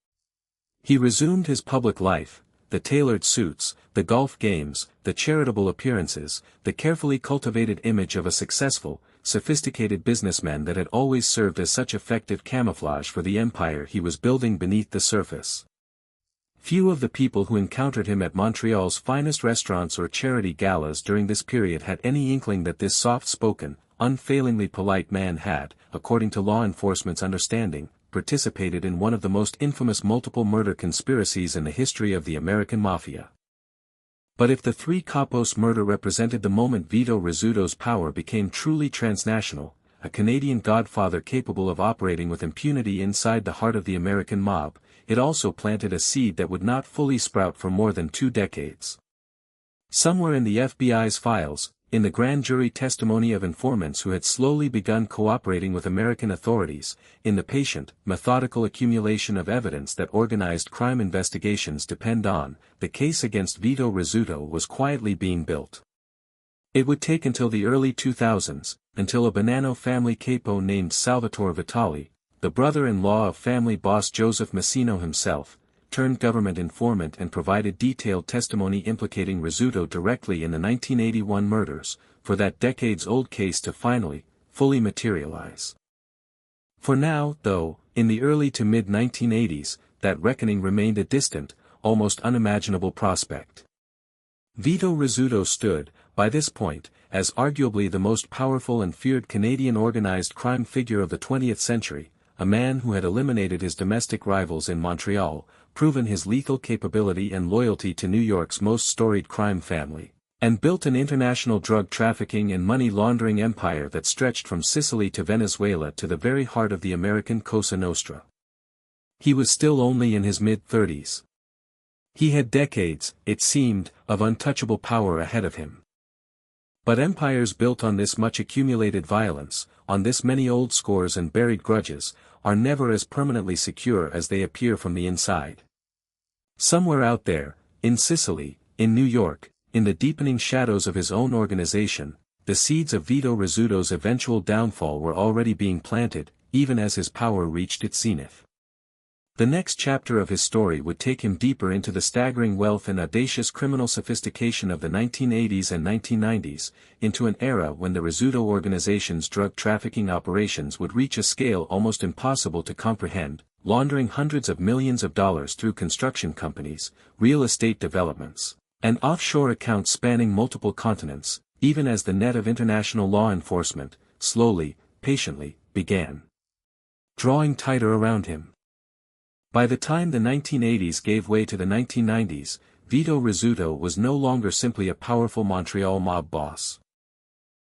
He resumed his public life, the tailored suits, the golf games, the charitable appearances, the carefully cultivated image of a successful, sophisticated businessman that had always served as such effective camouflage for the empire he was building beneath the surface. Few of the people who encountered him at Montreal's finest restaurants or charity galas during this period had any inkling that this soft-spoken, unfailingly polite man had, according to law enforcement's understanding, participated in one of the most infamous multiple murder conspiracies in the history of the American Mafia. But if the three Capos murder represented the moment Vito Rizzuto's power became truly transnational, a Canadian godfather capable of operating with impunity inside the heart of the American mob, it also planted a seed that would not fully sprout for more than 2 decades. Somewhere in the FBI's files, in the grand jury testimony of informants who had slowly begun cooperating with American authorities, in the patient, methodical accumulation of evidence that organized crime investigations depend on, the case against Vito Rizzuto was quietly being built. It would take until the early 2000s, until a Bonanno family capo named Salvatore Vitali, the brother-in-law of family boss Joseph Massino himself, turned government informant and provided detailed testimony implicating Rizzuto directly in the 1981 murders, for that decades-old case to finally, fully materialize. For now, though, in the early to mid-1980s, that reckoning remained a distant, almost unimaginable prospect. Vito Rizzuto stood, by this point, as arguably the most powerful and feared Canadian organized crime figure of the 20th century, a man who had eliminated his domestic rivals in Montreal, proven his lethal capability and loyalty to New York's most storied crime family, and built an international drug trafficking and money laundering empire that stretched from Sicily to Venezuela to the very heart of the American Cosa Nostra. He was still only in his mid-30s. He had decades, it seemed, of untouchable power ahead of him. But empires built on this much accumulated violence, on this many old scores and buried grudges, are never as permanently secure as they appear from the inside. Somewhere out there, in Sicily, in New York, in the deepening shadows of his own organization, the seeds of Vito Rizzuto's eventual downfall were already being planted, even as his power reached its zenith. The next chapter of his story would take him deeper into the staggering wealth and audacious criminal sophistication of the 1980s and 1990s, into an era when the Rizzuto organization's drug trafficking operations would reach a scale almost impossible to comprehend, laundering hundreds of millions of dollars through construction companies, real estate developments, and offshore accounts spanning multiple continents, even as the net of international law enforcement, slowly, patiently, began drawing tighter around him. By the time the 1980s gave way to the 1990s, Vito Rizzuto was no longer simply a powerful Montreal mob boss.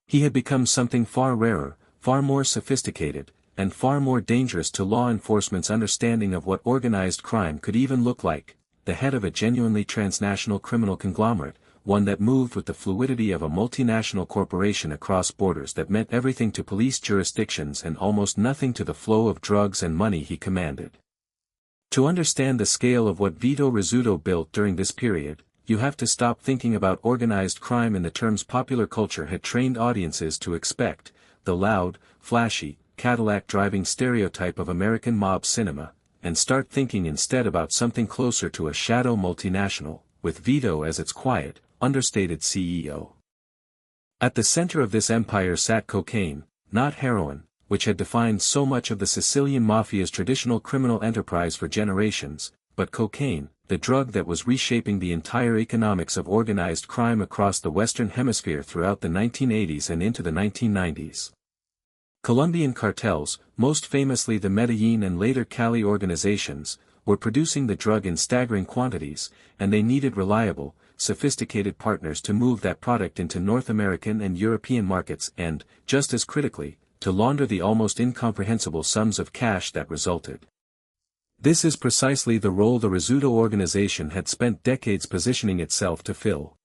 He had become something far rarer, far more sophisticated, and far more dangerous to law enforcement's understanding of what organized crime could even look like, the head of a genuinely transnational criminal conglomerate, one that moved with the fluidity of a multinational corporation across borders that meant everything to police jurisdictions and almost nothing to the flow of drugs and money he commanded. To understand the scale of what Vito Rizzuto built during this period, you have to stop thinking about organized crime in the terms popular culture had trained audiences to expect, the loud, flashy, Cadillac-driving stereotype of American mob cinema, and start thinking instead about something closer to a shadow multinational, with Vito as its quiet, understated CEO. At the center of this empire sat cocaine, not heroin, which had defined so much of the Sicilian Mafia's traditional criminal enterprise for generations, but cocaine, the drug that was reshaping the entire economics of organized crime across the Western Hemisphere throughout the 1980s and into the 1990s. Colombian cartels, most famously the Medellin and later Cali organizations, were producing the drug in staggering quantities, and they needed reliable, sophisticated partners to move that product into North American and European markets and, just as critically, to launder the almost incomprehensible sums of cash that resulted. This is precisely the role the Rizzuto organization had spent decades positioning itself to fill.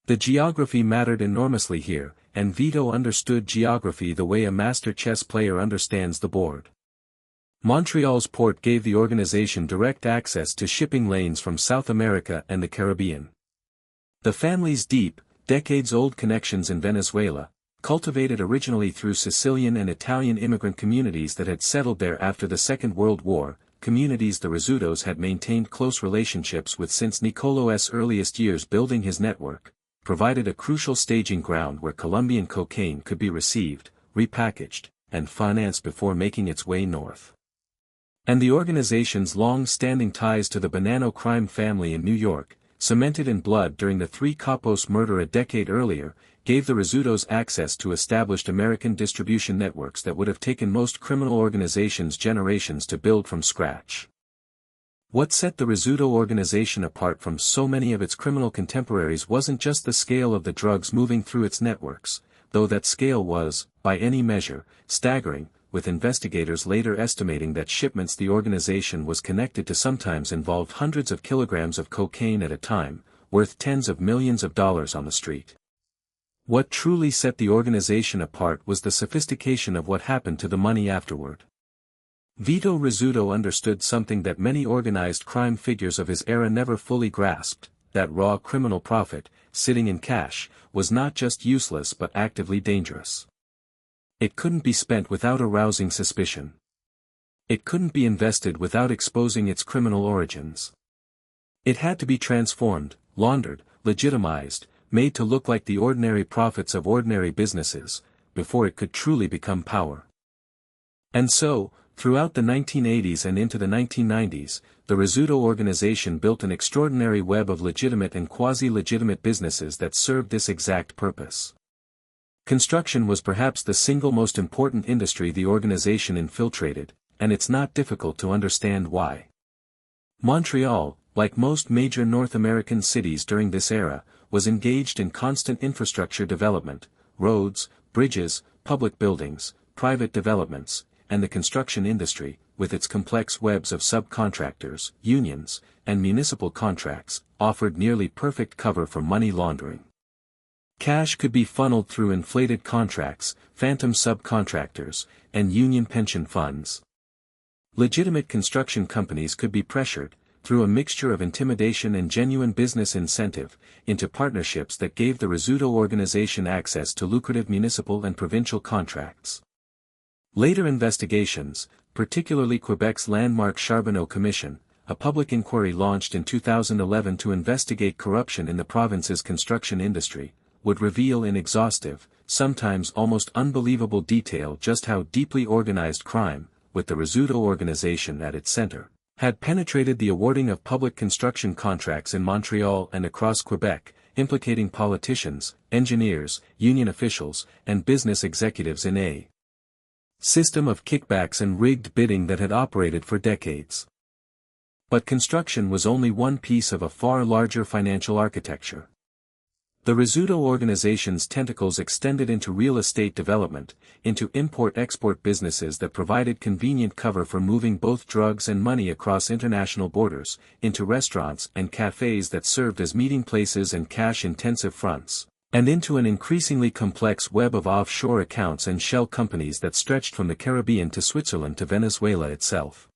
The geography mattered enormously here, and Vito understood geography the way a master chess player understands the board. Montreal's port gave the organization direct access to shipping lanes from South America and the Caribbean. The family's deep, decades-old connections in Venezuela, cultivated originally through Sicilian and Italian immigrant communities that had settled there after the Second World War, communities the Rizzutos had maintained close relationships with since Nicolo's earliest years building his network, provided a crucial staging ground where Colombian cocaine could be received, repackaged, and financed before making its way north. And the organization's long-standing ties to the Bonanno crime family in New York, cemented in blood during the three Capos murder a decade earlier, gave the Rizzutos access to established American distribution networks that would have taken most criminal organizations generations to build from scratch. What set the Rizzuto organization apart from so many of its criminal contemporaries wasn't just the scale of the drugs moving through its networks, though that scale was, by any measure, staggering, with investigators later estimating that shipments the organization was connected to sometimes involved hundreds of kilograms of cocaine at a time, worth tens of millions of dollars on the street. What truly set the organization apart was the sophistication of what happened to the money afterward. Vito Rizzuto understood something that many organized crime figures of his era never fully grasped, that raw criminal profit, sitting in cash, was not just useless but actively dangerous. It couldn't be spent without arousing suspicion. It couldn't be invested without exposing its criminal origins. It had to be transformed, laundered, legitimized, made to look like the ordinary profits of ordinary businesses, before it could truly become power. And so, throughout the 1980s and into the 1990s, the Rizzuto organization built an extraordinary web of legitimate and quasi-legitimate businesses that served this exact purpose. Construction was perhaps the single most important industry the organization infiltrated, and it's not difficult to understand why. Montreal, like most major North American cities during this era, was engaged in constant infrastructure development, roads, bridges, public buildings, private developments, and the construction industry, with its complex webs of subcontractors, unions, and municipal contracts, offered nearly perfect cover for money laundering. Cash could be funneled through inflated contracts, phantom subcontractors, and union pension funds. Legitimate construction companies could be pressured, through a mixture of intimidation and genuine business incentive, into partnerships that gave the Rizzuto organization access to lucrative municipal and provincial contracts. Later investigations, particularly Quebec's landmark Charbonneau Commission, a public inquiry launched in 2011 to investigate corruption in the province's construction industry, would reveal in exhaustive, sometimes almost unbelievable detail just how deeply organized crime, with the Rizzuto organization at its center, had penetrated the awarding of public construction contracts in Montreal and across Quebec, implicating politicians, engineers, union officials, and business executives in a system of kickbacks and rigged bidding that had operated for decades. But construction was only one piece of a far larger financial architecture. The Rizzuto organization's tentacles extended into real estate development, into import-export businesses that provided convenient cover for moving both drugs and money across international borders, into restaurants and cafes that served as meeting places and cash-intensive fronts, and into an increasingly complex web of offshore accounts and shell companies that stretched from the Caribbean to Switzerland to Venezuela itself.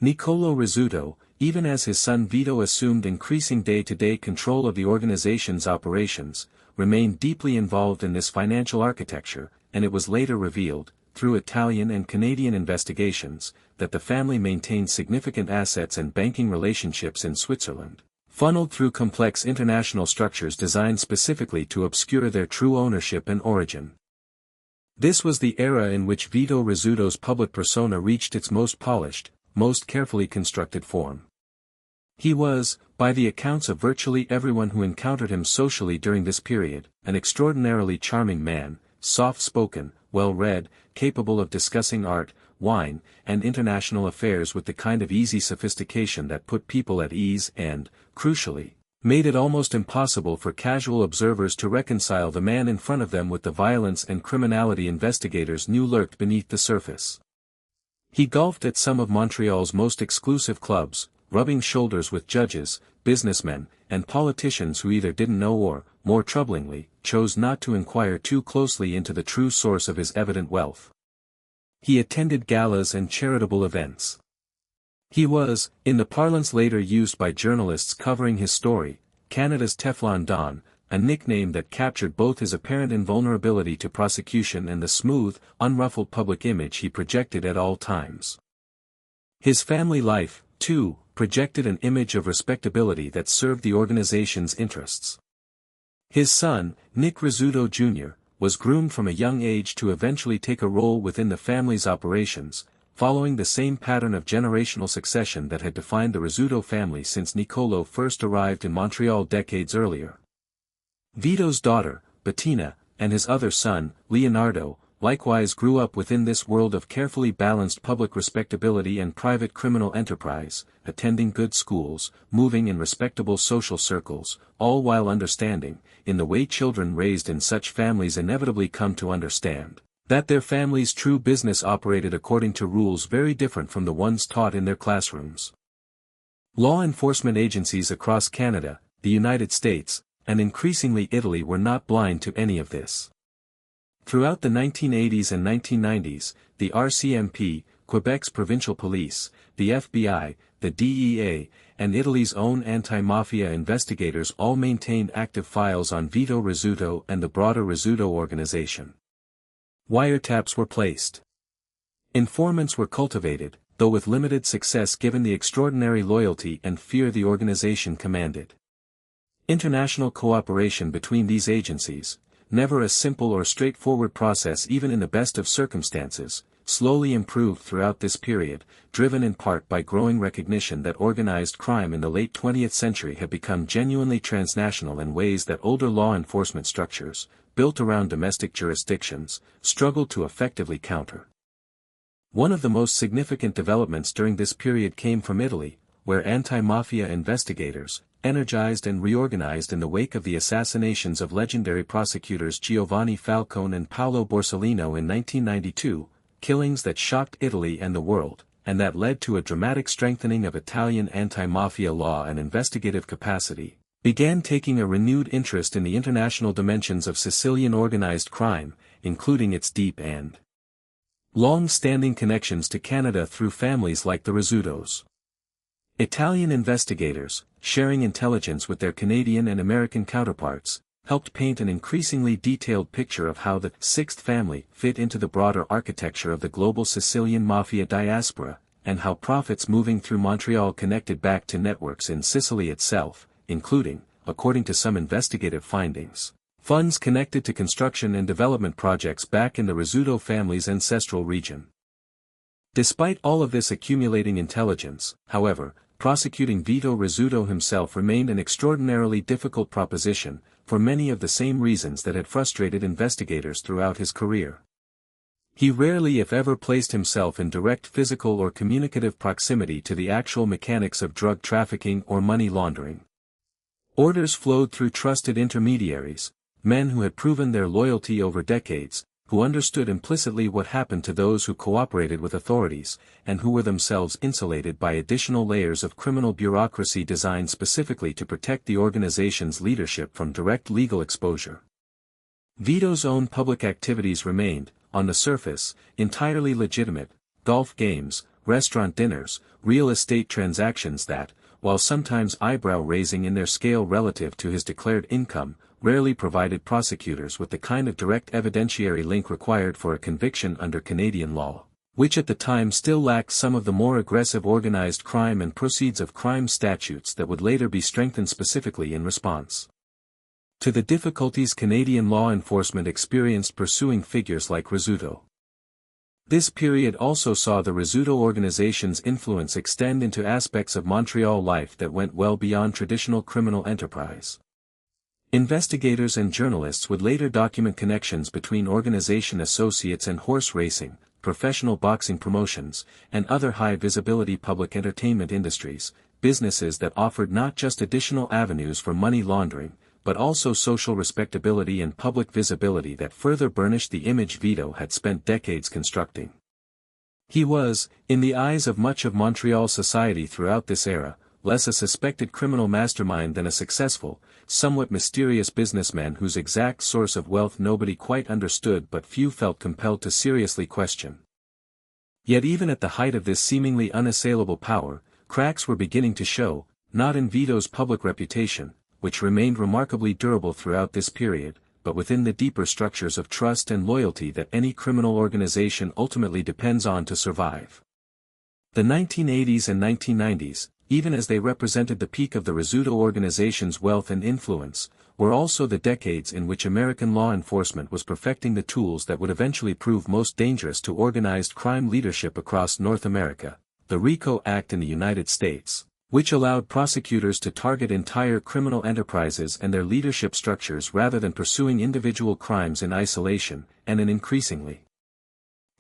Niccolo Rizzuto, even as his son Vito assumed increasing day-to-day control of the organization's operations, remained deeply involved in this financial architecture, and it was later revealed, through Italian and Canadian investigations, that the family maintained significant assets and banking relationships in Switzerland, funneled through complex international structures designed specifically to obscure their true ownership and origin. This was the era in which Vito Rizzuto's public persona reached its most polished, most carefully constructed form. He was, by the accounts of virtually everyone who encountered him socially during this period, an extraordinarily charming man, soft-spoken, well-read, capable of discussing art, wine, and international affairs with the kind of easy sophistication that put people at ease and, crucially, made it almost impossible for casual observers to reconcile the man in front of them with the violence and criminality investigators knew lurked beneath the surface. He golfed at some of Montreal's most exclusive clubs, rubbing shoulders with judges, businessmen, and politicians who either didn't know or, more troublingly, chose not to inquire too closely into the true source of his evident wealth. He attended galas and charitable events. He was, in the parlance later used by journalists covering his story, Canada's Teflon Don, a nickname that captured both his apparent invulnerability to prosecution and the smooth, unruffled public image he projected at all times. His family life, too, projected an image of respectability that served the organization's interests. His son, Nick Rizzuto Jr., was groomed from a young age to eventually take a role within the family's operations, following the same pattern of generational succession that had defined the Rizzuto family since Niccolo first arrived in Montreal decades earlier. Vito's daughter, Bettina, and his other son, Leonardo, likewise grew up within this world of carefully balanced public respectability and private criminal enterprise, attending good schools, moving in respectable social circles, all while understanding, in the way children raised in such families inevitably come to understand, that their family's true business operated according to rules very different from the ones taught in their classrooms. Law enforcement agencies across Canada, the United States, and increasingly Italy were not blind to any of this. Throughout the 1980s and 1990s, the RCMP, Quebec's provincial police, the FBI, the DEA, and Italy's own anti-mafia investigators all maintained active files on Vito Rizzuto and the broader Rizzuto organization. Wiretaps were placed. Informants were cultivated, though with limited success given the extraordinary loyalty and fear the organization commanded. International cooperation between these agencies, never a simple or straightforward process even in the best of circumstances, slowly improved throughout this period, driven in part by growing recognition that organized crime in the late 20th century had become genuinely transnational in ways that older law enforcement structures, built around domestic jurisdictions, struggled to effectively counter. One of the most significant developments during this period came from Italy, where anti-mafia investigators, energized and reorganized in the wake of the assassinations of legendary prosecutors Giovanni Falcone and Paolo Borsellino in 1992, killings that shocked Italy and the world, and that led to a dramatic strengthening of Italian anti-mafia law and investigative capacity, began taking a renewed interest in the international dimensions of Sicilian organized crime, including its deep and long-standing connections to Canada through families like the Rizzutos. Italian investigators, sharing intelligence with their Canadian and American counterparts, helped paint an increasingly detailed picture of how the Sixth Family fit into the broader architecture of the global Sicilian Mafia diaspora, and how profits moving through Montreal connected back to networks in Sicily itself, including, according to some investigative findings, funds connected to construction and development projects back in the Rizzuto family's ancestral region. Despite all of this accumulating intelligence, however, prosecuting Vito Rizzuto himself remained an extraordinarily difficult proposition, for many of the same reasons that had frustrated investigators throughout his career. He rarely if ever placed himself in direct physical or communicative proximity to the actual mechanics of drug trafficking or money laundering. Orders flowed through trusted intermediaries, men who had proven their loyalty over decades, who understood implicitly what happened to those who cooperated with authorities, and who were themselves insulated by additional layers of criminal bureaucracy designed specifically to protect the organization's leadership from direct legal exposure. Vito's own public activities remained, on the surface, entirely legitimate: golf games, restaurant dinners, real estate transactions that, while sometimes eyebrow-raising in their scale relative to his declared income, rarely provided prosecutors with the kind of direct evidentiary link required for a conviction under Canadian law, which at the time still lacked some of the more aggressive organized crime and proceeds of crime statutes that would later be strengthened specifically in response to the difficulties Canadian law enforcement experienced pursuing figures like Rizzuto. This period also saw the Rizzuto organization's influence extend into aspects of Montreal life that went well beyond traditional criminal enterprise. Investigators and journalists would later document connections between organization associates and horse racing, professional boxing promotions, and other high-visibility public entertainment industries, businesses that offered not just additional avenues for money laundering, but also social respectability and public visibility that further burnished the image Vito had spent decades constructing. He was, in the eyes of much of Montreal society throughout this era, less a suspected criminal mastermind than a successful, somewhat mysterious businessman whose exact source of wealth nobody quite understood but few felt compelled to seriously question. Yet even at the height of this seemingly unassailable power, cracks were beginning to show, not in Vito's public reputation, which remained remarkably durable throughout this period, but within the deeper structures of trust and loyalty that any criminal organization ultimately depends on to survive. The 1980s and 1990s, even as they represented the peak of the Rizzuto organization's wealth and influence, were also the decades in which American law enforcement was perfecting the tools that would eventually prove most dangerous to organized crime leadership across North America: the RICO Act in the United States, which allowed prosecutors to target entire criminal enterprises and their leadership structures rather than pursuing individual crimes in isolation, and an increasingly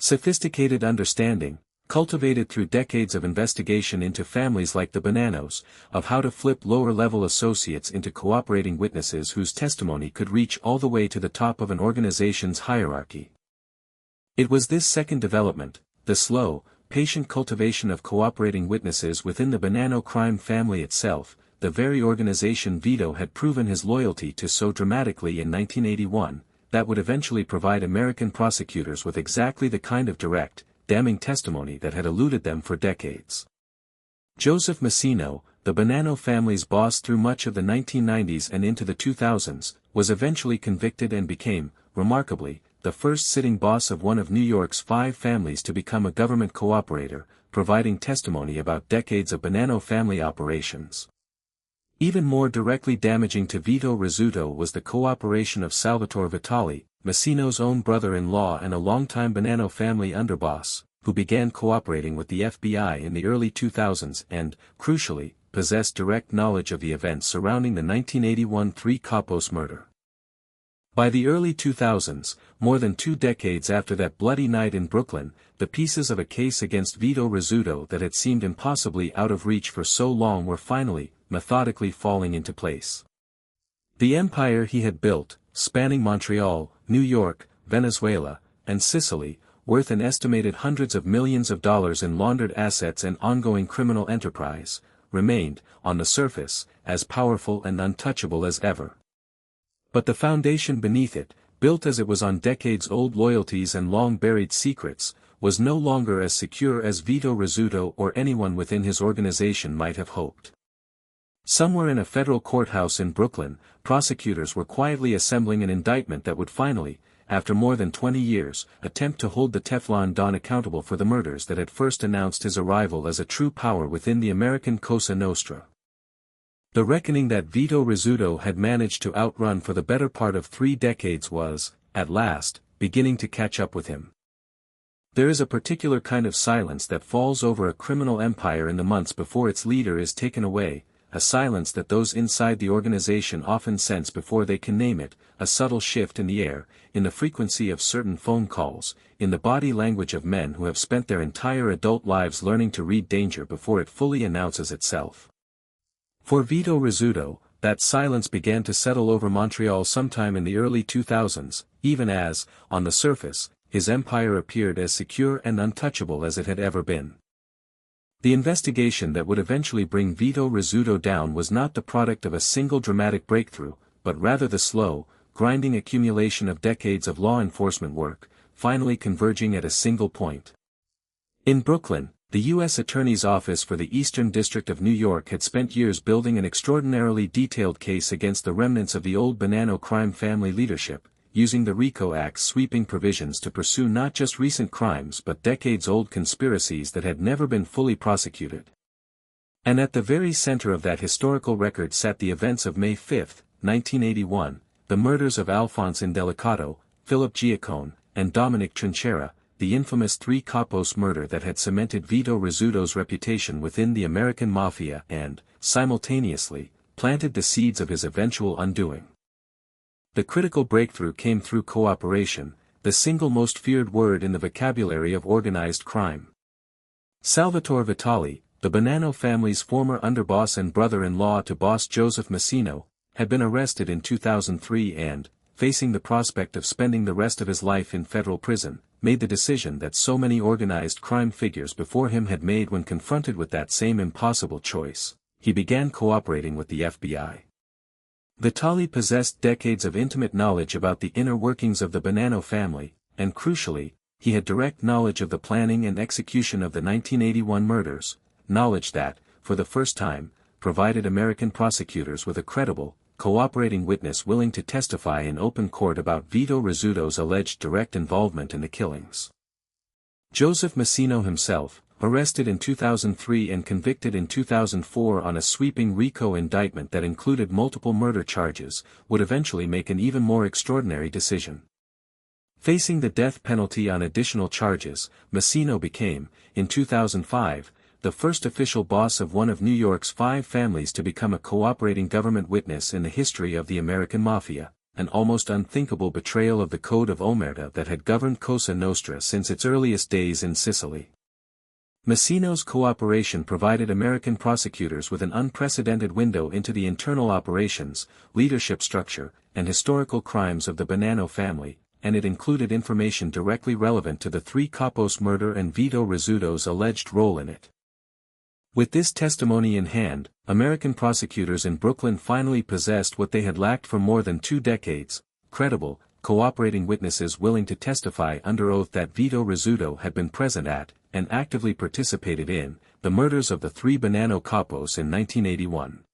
sophisticated understanding, cultivated through decades of investigation into families like the Bonannos, of how to flip lower-level associates into cooperating witnesses whose testimony could reach all the way to the top of an organization's hierarchy. It was this second development, the slow, patient cultivation of cooperating witnesses within the Bonanno crime family itself, the very organization Vito had proven his loyalty to so dramatically in 1981, that would eventually provide American prosecutors with exactly the kind of direct, damning testimony that had eluded them for decades. Joseph Massino, the Bonanno family's boss through much of the 1990s and into the 2000s, was eventually convicted and became, remarkably, the first sitting boss of one of New York's 5 families to become a government cooperator, providing testimony about decades of Bonanno family operations. Even more directly damaging to Vito Rizzuto was the cooperation of Salvatore Vitali, Massino's own brother-in-law and a longtime Bonanno family underboss, who began cooperating with the FBI in the early 2000s and, crucially, possessed direct knowledge of the events surrounding the 1981 Three Capos murder. By the early 2000s, more than 2 decades after that bloody night in Brooklyn, the pieces of a case against Vito Rizzuto that had seemed impossibly out of reach for so long were finally, methodically falling into place. The empire he had built, spanning Montreal, New York, Venezuela, and Sicily, worth an estimated hundreds of millions of dollars in laundered assets and ongoing criminal enterprise, remained, on the surface, as powerful and untouchable as ever. But the foundation beneath it, built as it was on decades-old loyalties and long-buried secrets, was no longer as secure as Vito Rizzuto or anyone within his organization might have hoped. Somewhere in a federal courthouse in Brooklyn, prosecutors were quietly assembling an indictment that would finally, after more than 20 years, attempt to hold the Teflon Don accountable for the murders that had first announced his arrival as a true power within the American Cosa Nostra. The reckoning that Vito Rizzuto had managed to outrun for the better part of 3 decades was, at last, beginning to catch up with him. There is a particular kind of silence that falls over a criminal empire in the months before its leader is taken away, a silence that those inside the organization often sense before they can name it, a subtle shift in the air, in the frequency of certain phone calls, in the body language of men who have spent their entire adult lives learning to read danger before it fully announces itself. For Vito Rizzuto, that silence began to settle over Montreal sometime in the early 2000s, even as, on the surface, his empire appeared as secure and untouchable as it had ever been. The investigation that would eventually bring Vito Rizzuto down was not the product of a single dramatic breakthrough, but rather the slow, grinding accumulation of decades of law enforcement work, finally converging at a single point. In Brooklyn, the U.S. Attorney's Office for the Eastern District of New York had spent years building an extraordinarily detailed case against the remnants of the old Bonanno crime family leadership, using the RICO Act's sweeping provisions to pursue not just recent crimes but decades-old conspiracies that had never been fully prosecuted. And at the very center of that historical record sat the events of May 5, 1981, the murders of Alphonse Indelicato, Philip Giacone, and Dominic Trinchera, the infamous 3 Capos murder that had cemented Vito Rizzuto's reputation within the American Mafia and, simultaneously, planted the seeds of his eventual undoing. The critical breakthrough came through cooperation, the single most feared word in the vocabulary of organized crime. Salvatore Vitali, the Bonanno family's former underboss and brother-in-law to boss Joseph Massino, had been arrested in 2003 and, facing the prospect of spending the rest of his life in federal prison, made the decision that so many organized crime figures before him had made when confronted with that same impossible choice. He began cooperating with the FBI. Vitali possessed decades of intimate knowledge about the inner workings of the Bonanno family, and crucially, he had direct knowledge of the planning and execution of the 1981 murders, knowledge that, for the first time, provided American prosecutors with a credible, cooperating witness willing to testify in open court about Vito Rizzuto's alleged direct involvement in the killings. Joseph Massino himself, arrested in 2003 and convicted in 2004 on a sweeping RICO indictment that included multiple murder charges, would eventually make an even more extraordinary decision. Facing the death penalty on additional charges, Massino became, in 2005, the first official boss of one of New York's 5 families to become a cooperating government witness in the history of the American Mafia, an almost unthinkable betrayal of the code of omerta that had governed Cosa Nostra since its earliest days in Sicily. Massino's cooperation provided American prosecutors with an unprecedented window into the internal operations, leadership structure, and historical crimes of the Bonanno family, and it included information directly relevant to the 3 Capos murder and Vito Rizzuto's alleged role in it. With this testimony in hand, American prosecutors in Brooklyn finally possessed what they had lacked for more than 2 decades, credible, cooperating witnesses willing to testify under oath that Vito Rizzuto had been present at, and actively participated in, the murders of the 3 Bonanno Capos in 1981.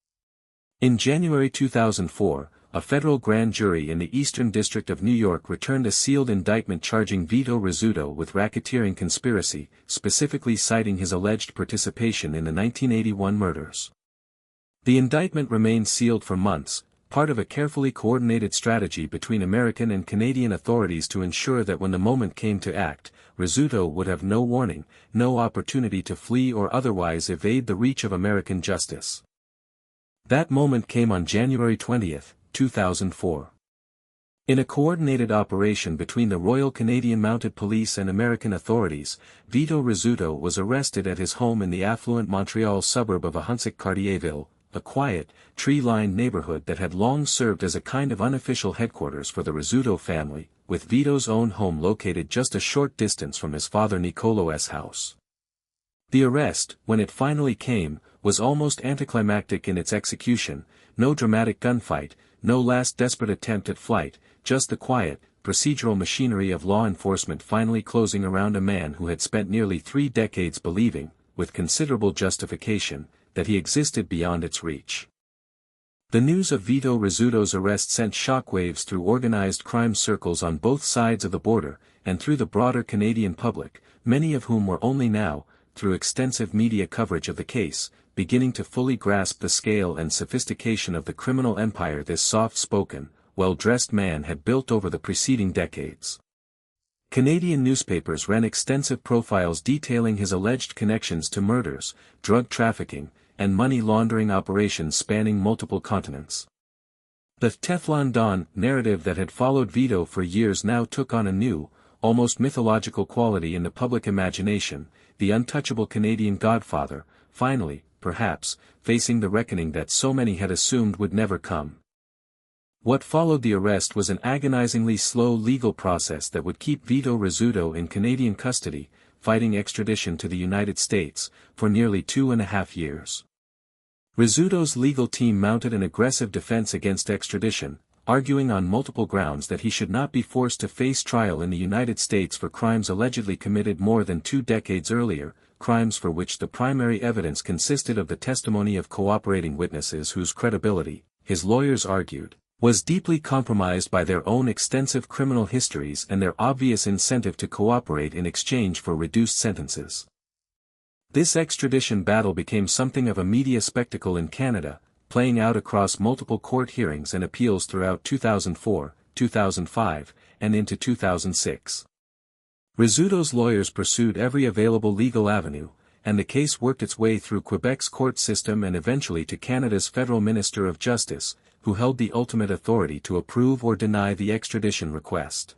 In January 2004, a federal grand jury in the Eastern District of New York returned a sealed indictment charging Vito Rizzuto with racketeering conspiracy, specifically citing his alleged participation in the 1981 murders. The indictment remained sealed for months, part of a carefully coordinated strategy between American and Canadian authorities to ensure that when the moment came to act, Rizzuto would have no warning, no opportunity to flee or otherwise evade the reach of American justice. That moment came on January 20, 2004. In a coordinated operation between the Royal Canadian Mounted Police and American authorities, Vito Rizzuto was arrested at his home in the affluent Montreal suburb of Ahuntsic-Cartierville, a quiet, tree-lined neighborhood that had long served as a kind of unofficial headquarters for the Rizzuto family, with Vito's own home located just a short distance from his father Nicolo's house. The arrest, when it finally came, was almost anticlimactic in its execution, no dramatic gunfight, no last desperate attempt at flight, just the quiet, procedural machinery of law enforcement finally closing around a man who had spent nearly 3 decades believing, with considerable justification, that he existed beyond its reach. The news of Vito Rizzuto's arrest sent shockwaves through organized crime circles on both sides of the border, and through the broader Canadian public, many of whom were only now, through extensive media coverage of the case, beginning to fully grasp the scale and sophistication of the criminal empire this soft-spoken, well-dressed man had built over the preceding decades. Canadian newspapers ran extensive profiles detailing his alleged connections to murders, drug trafficking, and money laundering operations spanning multiple continents. The Teflon Don narrative that had followed Vito for years now took on a new, almost mythological quality in the public imagination, the untouchable Canadian godfather, finally, perhaps, facing the reckoning that so many had assumed would never come. What followed the arrest was an agonizingly slow legal process that would keep Vito Rizzuto in Canadian custody, fighting extradition to the United States, for nearly 2.5 years. Rizzuto's legal team mounted an aggressive defense against extradition, arguing on multiple grounds that he should not be forced to face trial in the United States for crimes allegedly committed more than 2 decades earlier, crimes for which the primary evidence consisted of the testimony of cooperating witnesses whose credibility, his lawyers argued, was deeply compromised by their own extensive criminal histories and their obvious incentive to cooperate in exchange for reduced sentences. This extradition battle became something of a media spectacle in Canada, playing out across multiple court hearings and appeals throughout 2004, 2005, and into 2006. Rizzuto's lawyers pursued every available legal avenue, and the case worked its way through Quebec's court system and eventually to Canada's Federal Minister of Justice, who held the ultimate authority to approve or deny the extradition request.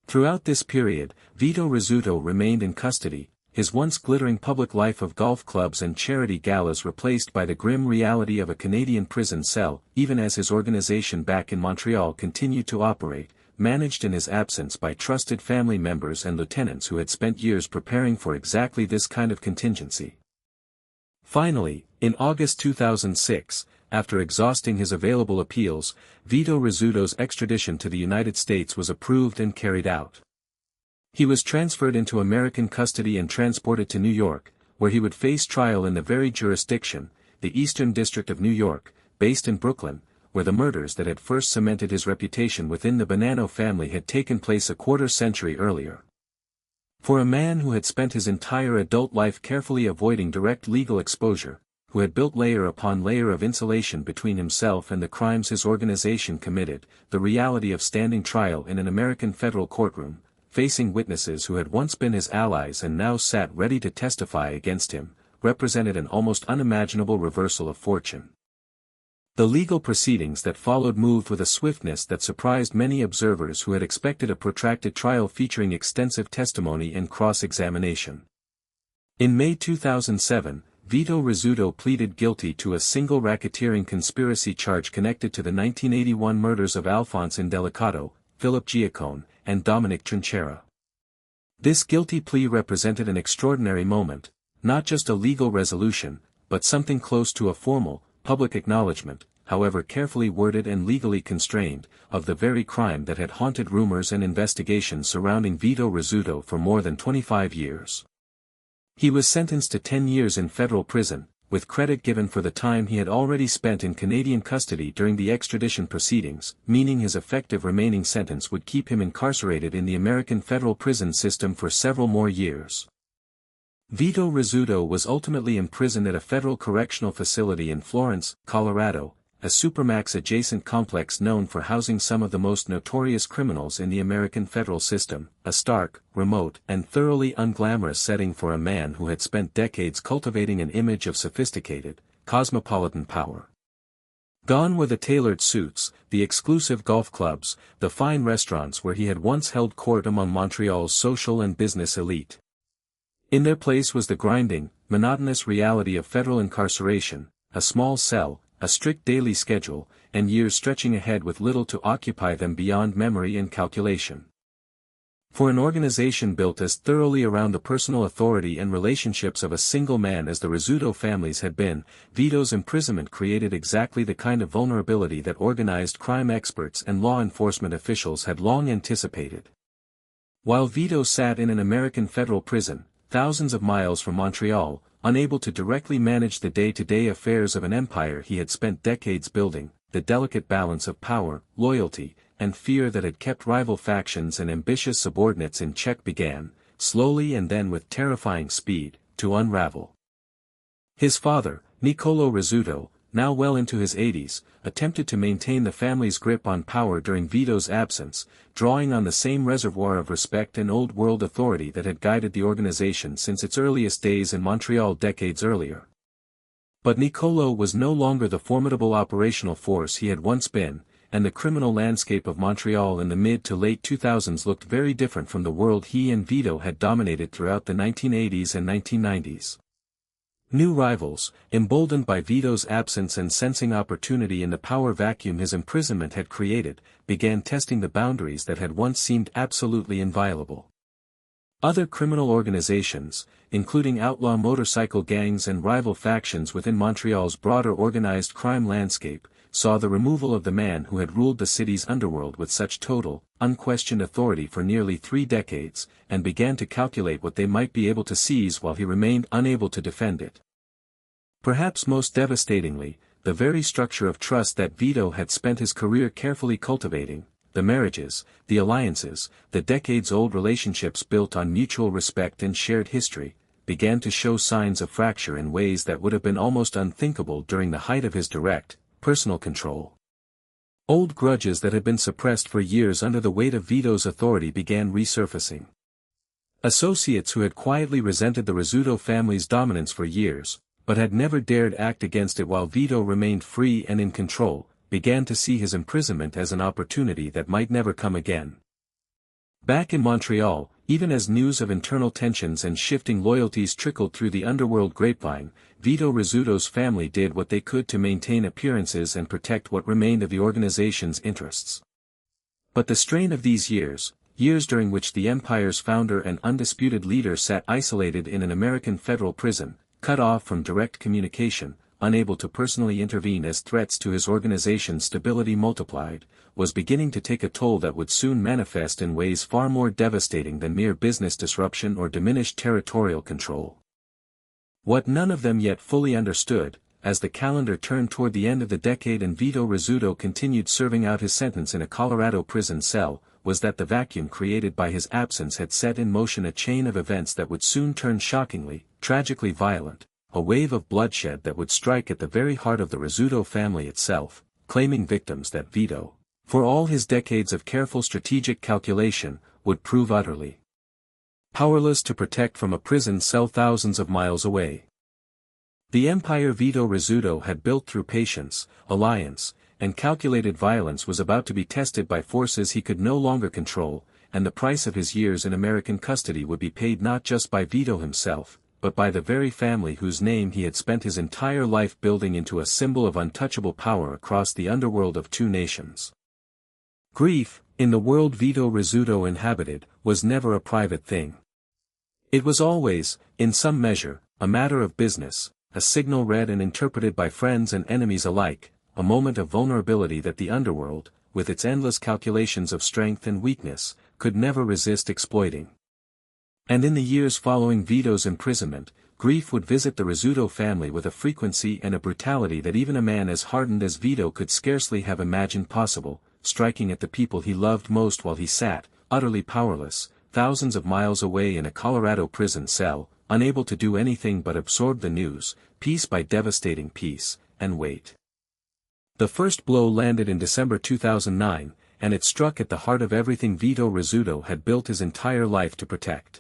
Throughout this period, Vito Rizzuto remained in custody, his once glittering public life of golf clubs and charity galas replaced by the grim reality of a Canadian prison cell, even as his organization back in Montreal continued to operate, managed in his absence by trusted family members and lieutenants who had spent years preparing for exactly this kind of contingency. Finally, in August 2006, after exhausting his available appeals, Vito Rizzuto's extradition to the United States was approved and carried out. He was transferred into American custody and transported to New York, where he would face trial in the very jurisdiction, the Eastern District of New York, based in Brooklyn, where the murders that had first cemented his reputation within the Bonanno family had taken place a quarter-century earlier. For a man who had spent his entire adult life carefully avoiding direct legal exposure, who had built layer upon layer of insulation between himself and the crimes his organization committed, the reality of standing trial in an American federal courtroom, facing witnesses who had once been his allies and now sat ready to testify against him, represented an almost unimaginable reversal of fortune. The legal proceedings that followed moved with a swiftness that surprised many observers who had expected a protracted trial featuring extensive testimony and cross-examination. In May 2007, Vito Rizzuto pleaded guilty to a single racketeering conspiracy charge connected to the 1981 murders of Alphonse Indelicato, Philip Giacone, and Dominic Trinchera. This guilty plea represented an extraordinary moment, not just a legal resolution, but something close to a formal, public acknowledgement, however carefully worded and legally constrained, of the very crime that had haunted rumors and investigations surrounding Vito Rizzuto for more than 25 years. He was sentenced to 10 years in federal prison, with credit given for the time he had already spent in Canadian custody during the extradition proceedings, meaning his effective remaining sentence would keep him incarcerated in the American federal prison system for several more years. Vito Rizzuto was ultimately imprisoned at a federal correctional facility in Florence, Colorado, a supermax-adjacent complex known for housing some of the most notorious criminals in the American federal system, a stark, remote, and thoroughly unglamorous setting for a man who had spent decades cultivating an image of sophisticated, cosmopolitan power. Gone were the tailored suits, the exclusive golf clubs, the fine restaurants where he had once held court among Montreal's social and business elite. In their place was the grinding, monotonous reality of federal incarceration, a small cell, a strict daily schedule, and years stretching ahead with little to occupy them beyond memory and calculation. For an organization built as thoroughly around the personal authority and relationships of a single man as the Rizzuto families had been, Vito's imprisonment created exactly the kind of vulnerability that organized crime experts and law enforcement officials had long anticipated. While Vito sat in an American federal prison, thousands of miles from Montreal, unable to directly manage the day-to-day affairs of an empire he had spent decades building, the delicate balance of power, loyalty, and fear that had kept rival factions and ambitious subordinates in check began, slowly and then with terrifying speed, to unravel. His father, Niccolo Rizzuto, now well into his 80s, attempted to maintain the family's grip on power during Vito's absence, drawing on the same reservoir of respect and old-world authority that had guided the organization since its earliest days in Montreal decades earlier. But Niccolo was no longer the formidable operational force he had once been, and the criminal landscape of Montreal in the mid to late 2000s looked very different from the world he and Vito had dominated throughout the 1980s and 1990s. New rivals, emboldened by Vito's absence and sensing opportunity in the power vacuum his imprisonment had created, began testing the boundaries that had once seemed absolutely inviolable. Other criminal organizations, including outlaw motorcycle gangs and rival factions within Montreal's broader organized crime landscape, saw the removal of the man who had ruled the city's underworld with such total, unquestioned authority for nearly 3 decades, and began to calculate what they might be able to seize while he remained unable to defend it. Perhaps most devastatingly, the very structure of trust that Vito had spent his career carefully cultivating, the marriages, the alliances, the decades-old relationships built on mutual respect and shared history, began to show signs of fracture in ways that would have been almost unthinkable during the height of his direct, personal control. Old grudges that had been suppressed for years under the weight of Vito's authority began resurfacing. Associates who had quietly resented the Rizzuto family's dominance for years, but had never dared act against it while Vito remained free and in control, began to see his imprisonment as an opportunity that might never come again. Back in Montreal, even as news of internal tensions and shifting loyalties trickled through the underworld grapevine, Vito Rizzuto's family did what they could to maintain appearances and protect what remained of the organization's interests. But the strain of these years during which the empire's founder and undisputed leader sat isolated in an American federal prison, cut off from direct communication, unable to personally intervene as threats to his organization's stability multiplied, was beginning to take a toll that would soon manifest in ways far more devastating than mere business disruption or diminished territorial control. What none of them yet fully understood, as the calendar turned toward the end of the decade and Vito Rizzuto continued serving out his sentence in a Colorado prison cell, was that the vacuum created by his absence had set in motion a chain of events that would soon turn shockingly, tragically violent, a wave of bloodshed that would strike at the very heart of the Rizzuto family itself, claiming victims that Vito, for all his decades of careful strategic calculation, would prove utterly powerless to protect from a prison cell thousands of miles away. The empire Vito Rizzuto had built through patience, alliance, and calculated violence was about to be tested by forces he could no longer control, and the price of his years in American custody would be paid not just by Vito himself, but by the very family whose name he had spent his entire life building into a symbol of untouchable power across the underworld of 2 nations. Grief, in the world Vito Rizzuto inhabited, was never a private thing. It was always, in some measure, a matter of business, a signal read and interpreted by friends and enemies alike, a moment of vulnerability that the underworld, with its endless calculations of strength and weakness, could never resist exploiting. And in the years following Vito's imprisonment, grief would visit the Rizzuto family with a frequency and a brutality that even a man as hardened as Vito could scarcely have imagined possible, striking at the people he loved most while he sat, utterly powerless, thousands of miles away in a Colorado prison cell, unable to do anything but absorb the news, piece by devastating piece, and wait. The first blow landed in December 2009, and it struck at the heart of everything Vito Rizzuto had built his entire life to protect.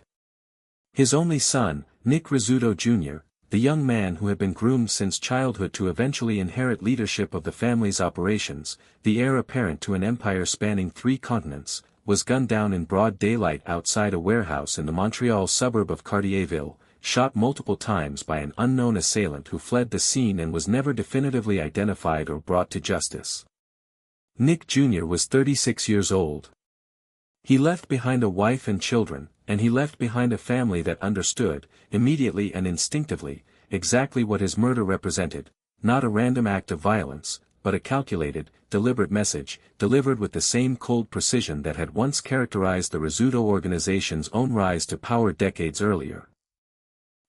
His only son, Nick Rizzuto Jr., the young man who had been groomed since childhood to eventually inherit leadership of the family's operations, the heir apparent to an empire spanning 3 continents, was gunned down in broad daylight outside a warehouse in the Montreal suburb of Cartierville, shot multiple times by an unknown assailant who fled the scene and was never definitively identified or brought to justice. Nick Jr. was 36 years old. He left behind a wife and children, and he left behind a family that understood, immediately and instinctively, exactly what his murder represented, not a random act of violence, but a calculated, deliberate message, delivered with the same cold precision that had once characterized the Rizzuto organization's own rise to power decades earlier.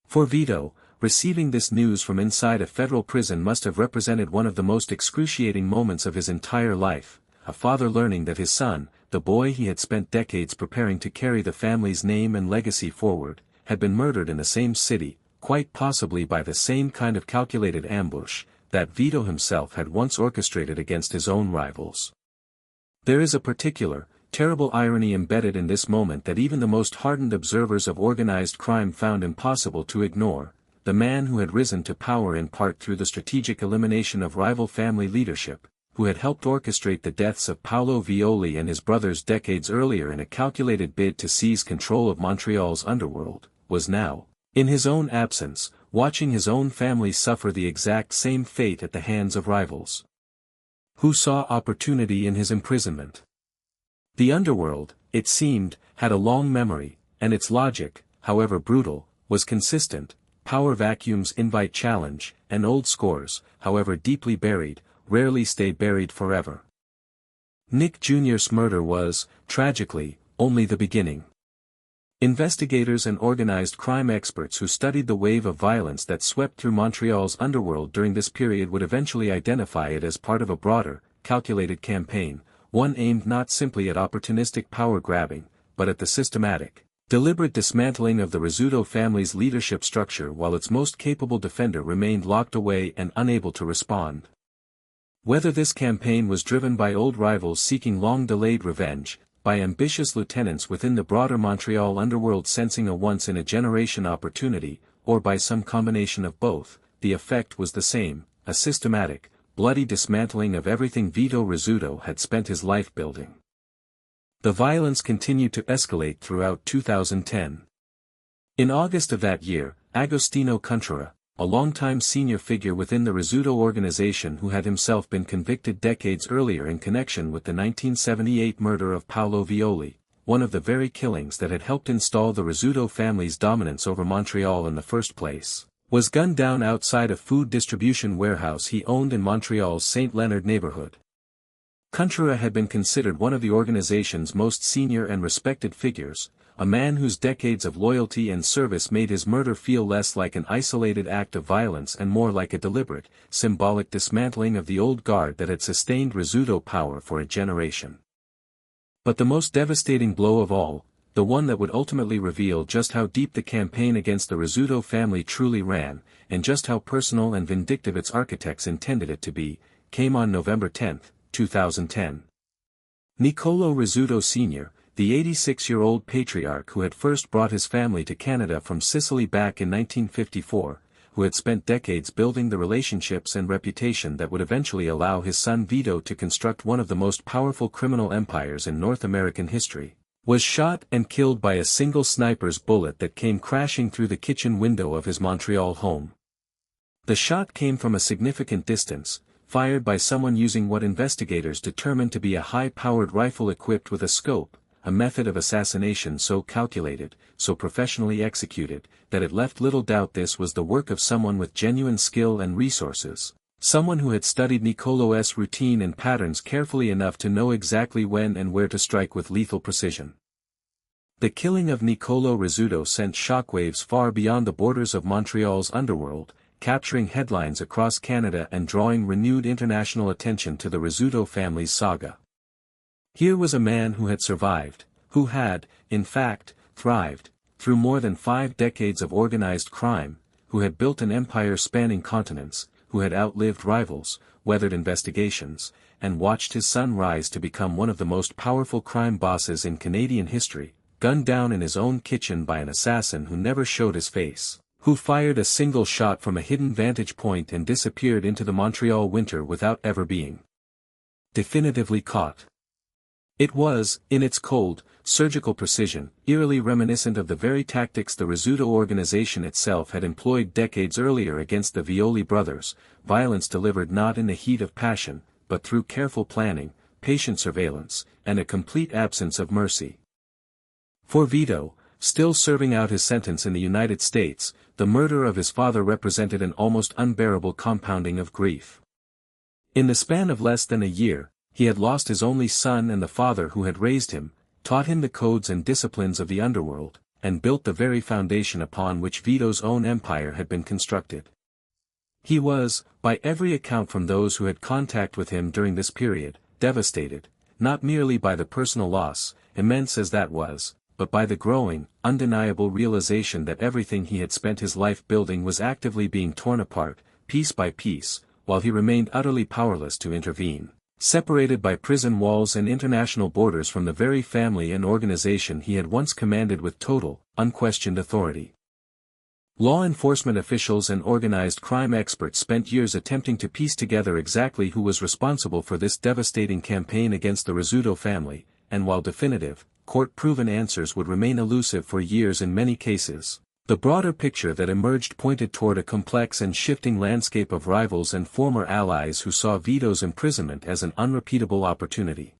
For Vito, receiving this news from inside a federal prison must have represented one of the most excruciating moments of his entire life, a father learning that his son, the boy he had spent decades preparing to carry the family's name and legacy forward, had been murdered in the same city, quite possibly by the same kind of calculated ambush that Vito himself had once orchestrated against his own rivals. There is a particular, terrible irony embedded in this moment that even the most hardened observers of organized crime found impossible to ignore. The man who had risen to power in part through the strategic elimination of rival family leadership, who had helped orchestrate the deaths of Paolo Violi and his brothers decades earlier in a calculated bid to seize control of Montreal's underworld, was now, in his own absence, watching his own family suffer the exact same fate at the hands of rivals. Who saw opportunity in his imprisonment? The underworld, it seemed, had a long memory, and its logic, however brutal, was consistent. Power vacuums invite challenge, and old scores, however deeply buried, rarely stay buried forever. Nick Jr.'s murder was, tragically, only the beginning. Investigators and organized crime experts who studied the wave of violence that swept through Montreal's underworld during this period would eventually identify it as part of a broader, calculated campaign, one aimed not simply at opportunistic power-grabbing, but at the systematic, deliberate dismantling of the Rizzuto family's leadership structure while its most capable defender remained locked away and unable to respond. Whether this campaign was driven by old rivals seeking long-delayed revenge, by ambitious lieutenants within the broader Montreal underworld sensing a once-in-a-generation opportunity, or by some combination of both, the effect was the same, a systematic, bloody dismantling of everything Vito Rizzuto had spent his life building. The violence continued to escalate throughout 2010. In August of that year, Agostino Contra, a longtime senior figure within the Rizzuto organization who had himself been convicted decades earlier in connection with the 1978 murder of Paolo Violi, one of the very killings that had helped install the Rizzuto family's dominance over Montreal in the first place, was gunned down outside a food distribution warehouse he owned in Montreal's St. Leonard neighborhood. Contra had been considered one of the organization's most senior and respected figures, a man whose decades of loyalty and service made his murder feel less like an isolated act of violence and more like a deliberate, symbolic dismantling of the old guard that had sustained Rizzuto power for a generation. But the most devastating blow of all, the one that would ultimately reveal just how deep the campaign against the Rizzuto family truly ran, and just how personal and vindictive its architects intended it to be, came on November 10, 2010. Niccolo Rizzuto Sr., the 86-year-old patriarch who had first brought his family to Canada from Sicily back in 1954, who had spent decades building the relationships and reputation that would eventually allow his son Vito to construct one of the most powerful criminal empires in North American history, was shot and killed by a single sniper's bullet that came crashing through the kitchen window of his Montreal home. The shot came from a significant distance, fired by someone using what investigators determined to be a high-powered rifle equipped with a scope, a method of assassination so calculated, so professionally executed, that it left little doubt this was the work of someone with genuine skill and resources, someone who had studied Niccolo's routine and patterns carefully enough to know exactly when and where to strike with lethal precision. The killing of Niccolo Rizzuto sent shockwaves far beyond the borders of Montreal's underworld, capturing headlines across Canada and drawing renewed international attention to the Rizzuto family's saga. Here was a man who had survived, who had, in fact, thrived, through more than 5 decades of organized crime, who had built an empire spanning continents, who had outlived rivals, weathered investigations, and watched his son rise to become one of the most powerful crime bosses in Canadian history, gunned down in his own kitchen by an assassin who never showed his face, who fired a single shot from a hidden vantage point and disappeared into the Montreal winter without ever being definitively caught. It was, in its cold, surgical precision, eerily reminiscent of the very tactics the Rizzuto organization itself had employed decades earlier against the Violi brothers, violence delivered not in the heat of passion, but through careful planning, patient surveillance, and a complete absence of mercy. For Vito, still serving out his sentence in the United States, the murder of his father represented an almost unbearable compounding of grief. In the span of less than a year, he had lost his only son and the father who had raised him, taught him the codes and disciplines of the underworld, and built the very foundation upon which Vito's own empire had been constructed. He was, by every account from those who had contact with him during this period, devastated, not merely by the personal loss, immense as that was, but by the growing, undeniable realization that everything he had spent his life building was actively being torn apart, piece by piece, while he remained utterly powerless to intervene, separated by prison walls and international borders from the very family and organization he had once commanded with total, unquestioned authority. Law enforcement officials and organized crime experts spent years attempting to piece together exactly who was responsible for this devastating campaign against the Rizzuto family, and while definitive, court-proven answers would remain elusive for years in many cases, the broader picture that emerged pointed toward a complex and shifting landscape of rivals and former allies who saw Vito's imprisonment as an unrepeatable opportunity.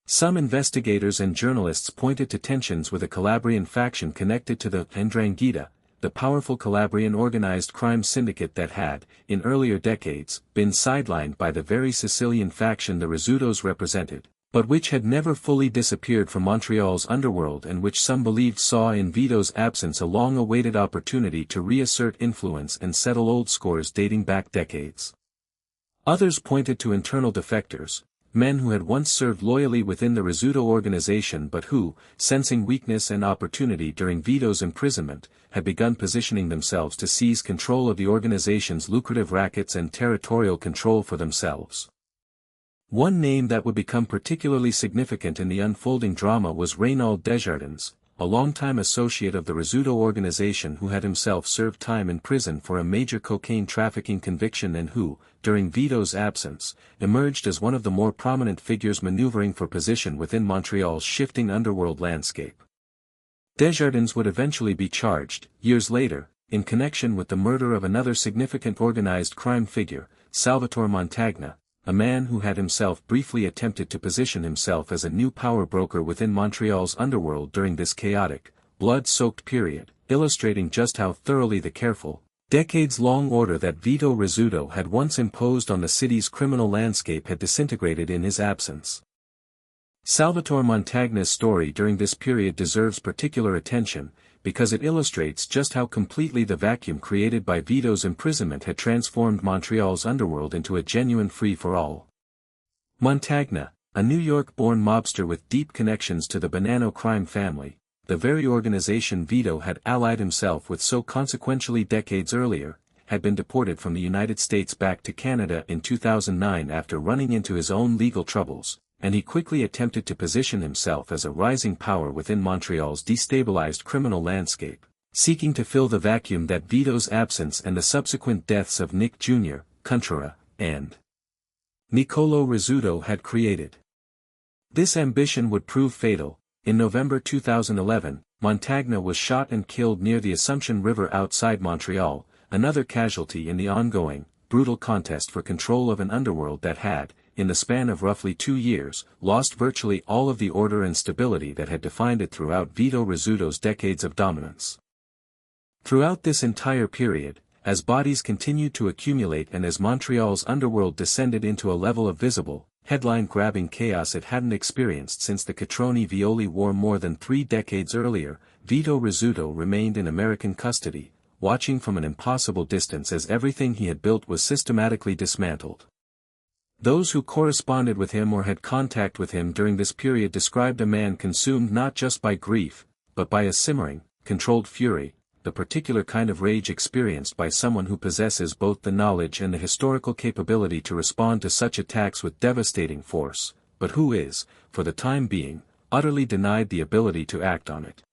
Some investigators and journalists pointed to tensions with a Calabrian faction connected to the 'Ndrangheta, the powerful Calabrian organized crime syndicate that had, in earlier decades, been sidelined by the very Sicilian faction the Rizzutos represented, but which had never fully disappeared from Montreal's underworld and which some believed saw in Vito's absence a long-awaited opportunity to reassert influence and settle old scores dating back decades. Others pointed to internal defectors, men who had once served loyally within the Rizzuto organization but who, sensing weakness and opportunity during Vito's imprisonment, had begun positioning themselves to seize control of the organization's lucrative rackets and territorial control for themselves. One name that would become particularly significant in the unfolding drama was Reynald Desjardins, a longtime associate of the Rizzuto organization who had himself served time in prison for a major cocaine trafficking conviction and who, during Vito's absence, emerged as one of the more prominent figures maneuvering for position within Montreal's shifting underworld landscape. Desjardins would eventually be charged, years later, in connection with the murder of another significant organized crime figure, Salvatore Montagna, a man who had himself briefly attempted to position himself as a new power broker within Montreal's underworld during this chaotic, blood-soaked period, illustrating just how thoroughly the careful, decades-long order that Vito Rizzuto had once imposed on the city's criminal landscape had disintegrated in his absence. Salvatore Montagna's story during this period deserves particular attention, because it illustrates just how completely the vacuum created by Vito's imprisonment had transformed Montreal's underworld into a genuine free-for-all. Montagna, a New York-born mobster with deep connections to the Bonanno crime family, the very organization Vito had allied himself with so consequentially decades earlier, had been deported from the United States back to Canada in 2009 after running into his own legal troubles, and he quickly attempted to position himself as a rising power within Montreal's destabilized criminal landscape, seeking to fill the vacuum that Vito's absence and the subsequent deaths of Nick Jr., Contra, and Niccolo Rizzuto had created. This ambition would prove fatal. In November 2011, Montagna was shot and killed near the Assumption River outside Montreal, another casualty in the ongoing, brutal contest for control of an underworld that had, in the span of roughly 2 years, lost virtually all of the order and stability that had defined it throughout Vito Rizzuto's decades of dominance. Throughout this entire period, as bodies continued to accumulate and as Montreal's underworld descended into a level of visible, headline-grabbing chaos it hadn't experienced since the Catroni-Violi War more than 3 decades earlier, Vito Rizzuto remained in American custody, watching from an impossible distance as everything he had built was systematically dismantled. Those who corresponded with him or had contact with him during this period described a man consumed not just by grief, but by a simmering, controlled fury, the particular kind of rage experienced by someone who possesses both the knowledge and the historical capability to respond to such attacks with devastating force, but who is, for the time being, utterly denied the ability to act on it.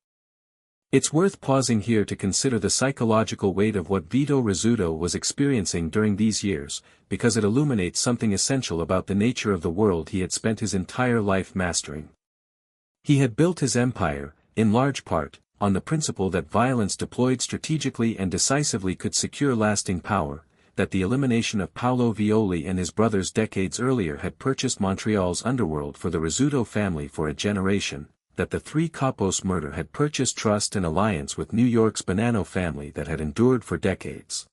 It's worth pausing here to consider the psychological weight of what Vito Rizzuto was experiencing during these years, because it illuminates something essential about the nature of the world he had spent his entire life mastering. He had built his empire, in large part, on the principle that violence deployed strategically and decisively could secure lasting power, that the elimination of Paolo Violi and his brothers decades earlier had purchased Montreal's underworld for the Rizzuto family for a generation, that the three Capos Murder had purchased trust and alliance with New York's Bonanno family that had endured for decades.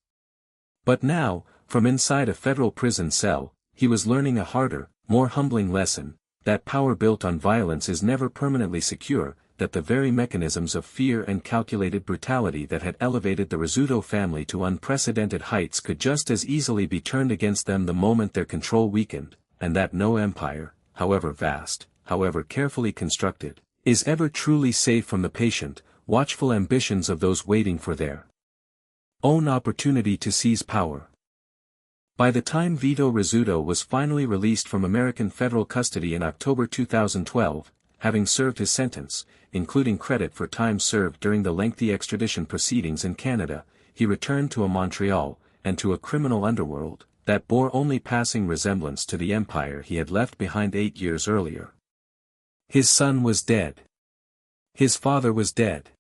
But now, from inside a federal prison cell, he was learning a harder, more humbling lesson, that power built on violence is never permanently secure, that the very mechanisms of fear and calculated brutality that had elevated the Rizzuto family to unprecedented heights could just as easily be turned against them the moment their control weakened, and that no empire, however vast, however carefully constructed, is ever truly safe from the patient, watchful ambitions of those waiting for their own opportunity to seize power. By the time Vito Rizzuto was finally released from American federal custody in October 2012, having served his sentence, including credit for time served during the lengthy extradition proceedings in Canada, he returned to a Montreal, and to a criminal underworld, that bore only passing resemblance to the empire he had left behind 8 years earlier. His son was dead. His father was dead.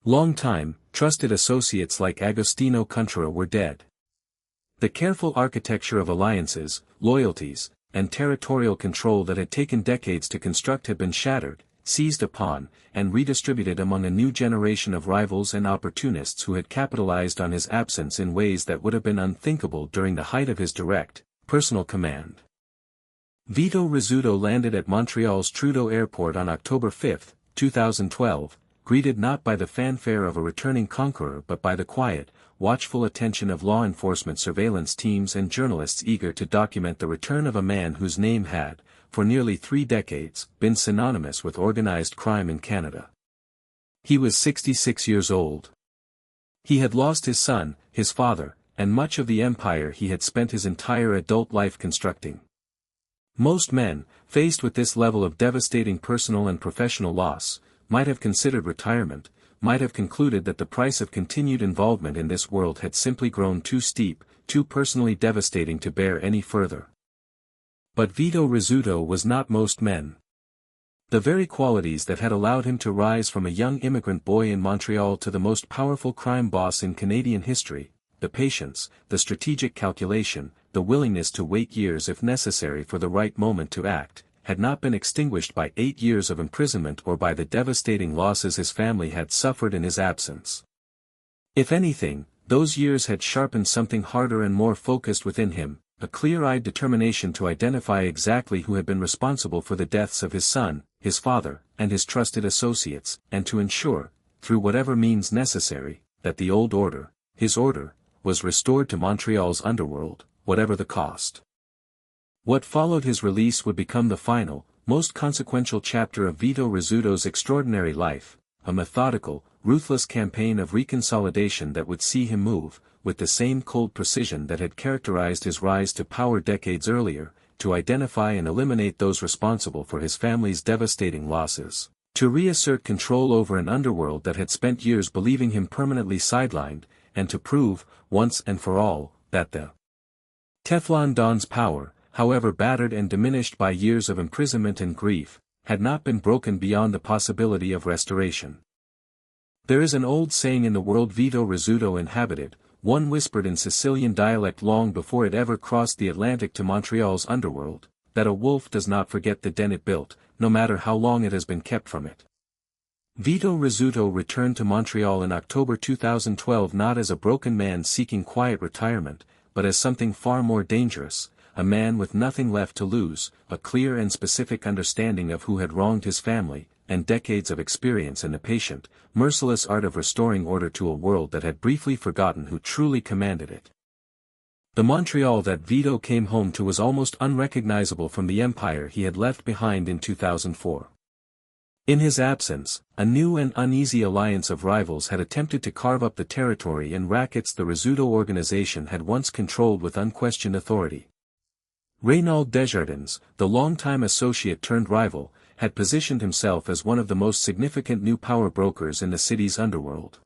Long-time, trusted associates like Agostino Contra were dead. The careful architecture of alliances, loyalties, and territorial control that had taken decades to construct had been shattered, seized upon, and redistributed among a new generation of rivals and opportunists who had capitalized on his absence in ways that would have been unthinkable during the height of his direct, personal command. Vito Rizzuto landed at Montreal's Trudeau Airport on October 5, 2012, greeted not by the fanfare of a returning conqueror but by the quiet, watchful attention of law enforcement surveillance teams and journalists eager to document the return of a man whose name had, for nearly 3 decades, been synonymous with organized crime in Canada. He was 66 years old. He had lost his son, his father, and much of the empire he had spent his entire adult life constructing. Most men, faced with this level of devastating personal and professional loss, might have considered retirement, might have concluded that the price of continued involvement in this world had simply grown too steep, too personally devastating to bear any further. But Vito Rizzuto was not most men. The very qualities that had allowed him to rise from a young immigrant boy in Montreal to the most powerful crime boss in Canadian history, the patience, the strategic calculation, the willingness to wait years if necessary for the right moment to act, had not been extinguished by 8 years of imprisonment or by the devastating losses his family had suffered in his absence. If anything, those years had sharpened something harder and more focused within him, a clear-eyed determination to identify exactly who had been responsible for the deaths of his son, his father, and his trusted associates, and to ensure, through whatever means necessary, that the old order, his order, was restored to Montreal's underworld, whatever the cost. What followed his release would become the final, most consequential chapter of Vito Rizzuto's extraordinary life, a methodical, ruthless campaign of reconsolidation that would see him move, with the same cold precision that had characterized his rise to power decades earlier, to identify and eliminate those responsible for his family's devastating losses, to reassert control over an underworld that had spent years believing him permanently sidelined, and to prove, once and for all, that the Teflon Don's power, however battered and diminished by years of imprisonment and grief, had not been broken beyond the possibility of restoration. There is an old saying in the world Vito Rizzuto inhabited, one whispered in Sicilian dialect long before it ever crossed the Atlantic to Montreal's underworld, that a wolf does not forget the den it built, no matter how long it has been kept from it. Vito Rizzuto returned to Montreal in October 2012 not as a broken man seeking quiet retirement, but as something far more dangerous, a man with nothing left to lose, a clear and specific understanding of who had wronged his family, and decades of experience in the patient, merciless art of restoring order to a world that had briefly forgotten who truly commanded it. The Montreal that Vito came home to was almost unrecognizable from the empire he had left behind in 2004. In his absence, a new and uneasy alliance of rivals had attempted to carve up the territory and rackets the Rizzuto organization had once controlled with unquestioned authority. Reynald Desjardins, the longtime associate turned rival, had positioned himself as one of the most significant new power brokers in the city's underworld.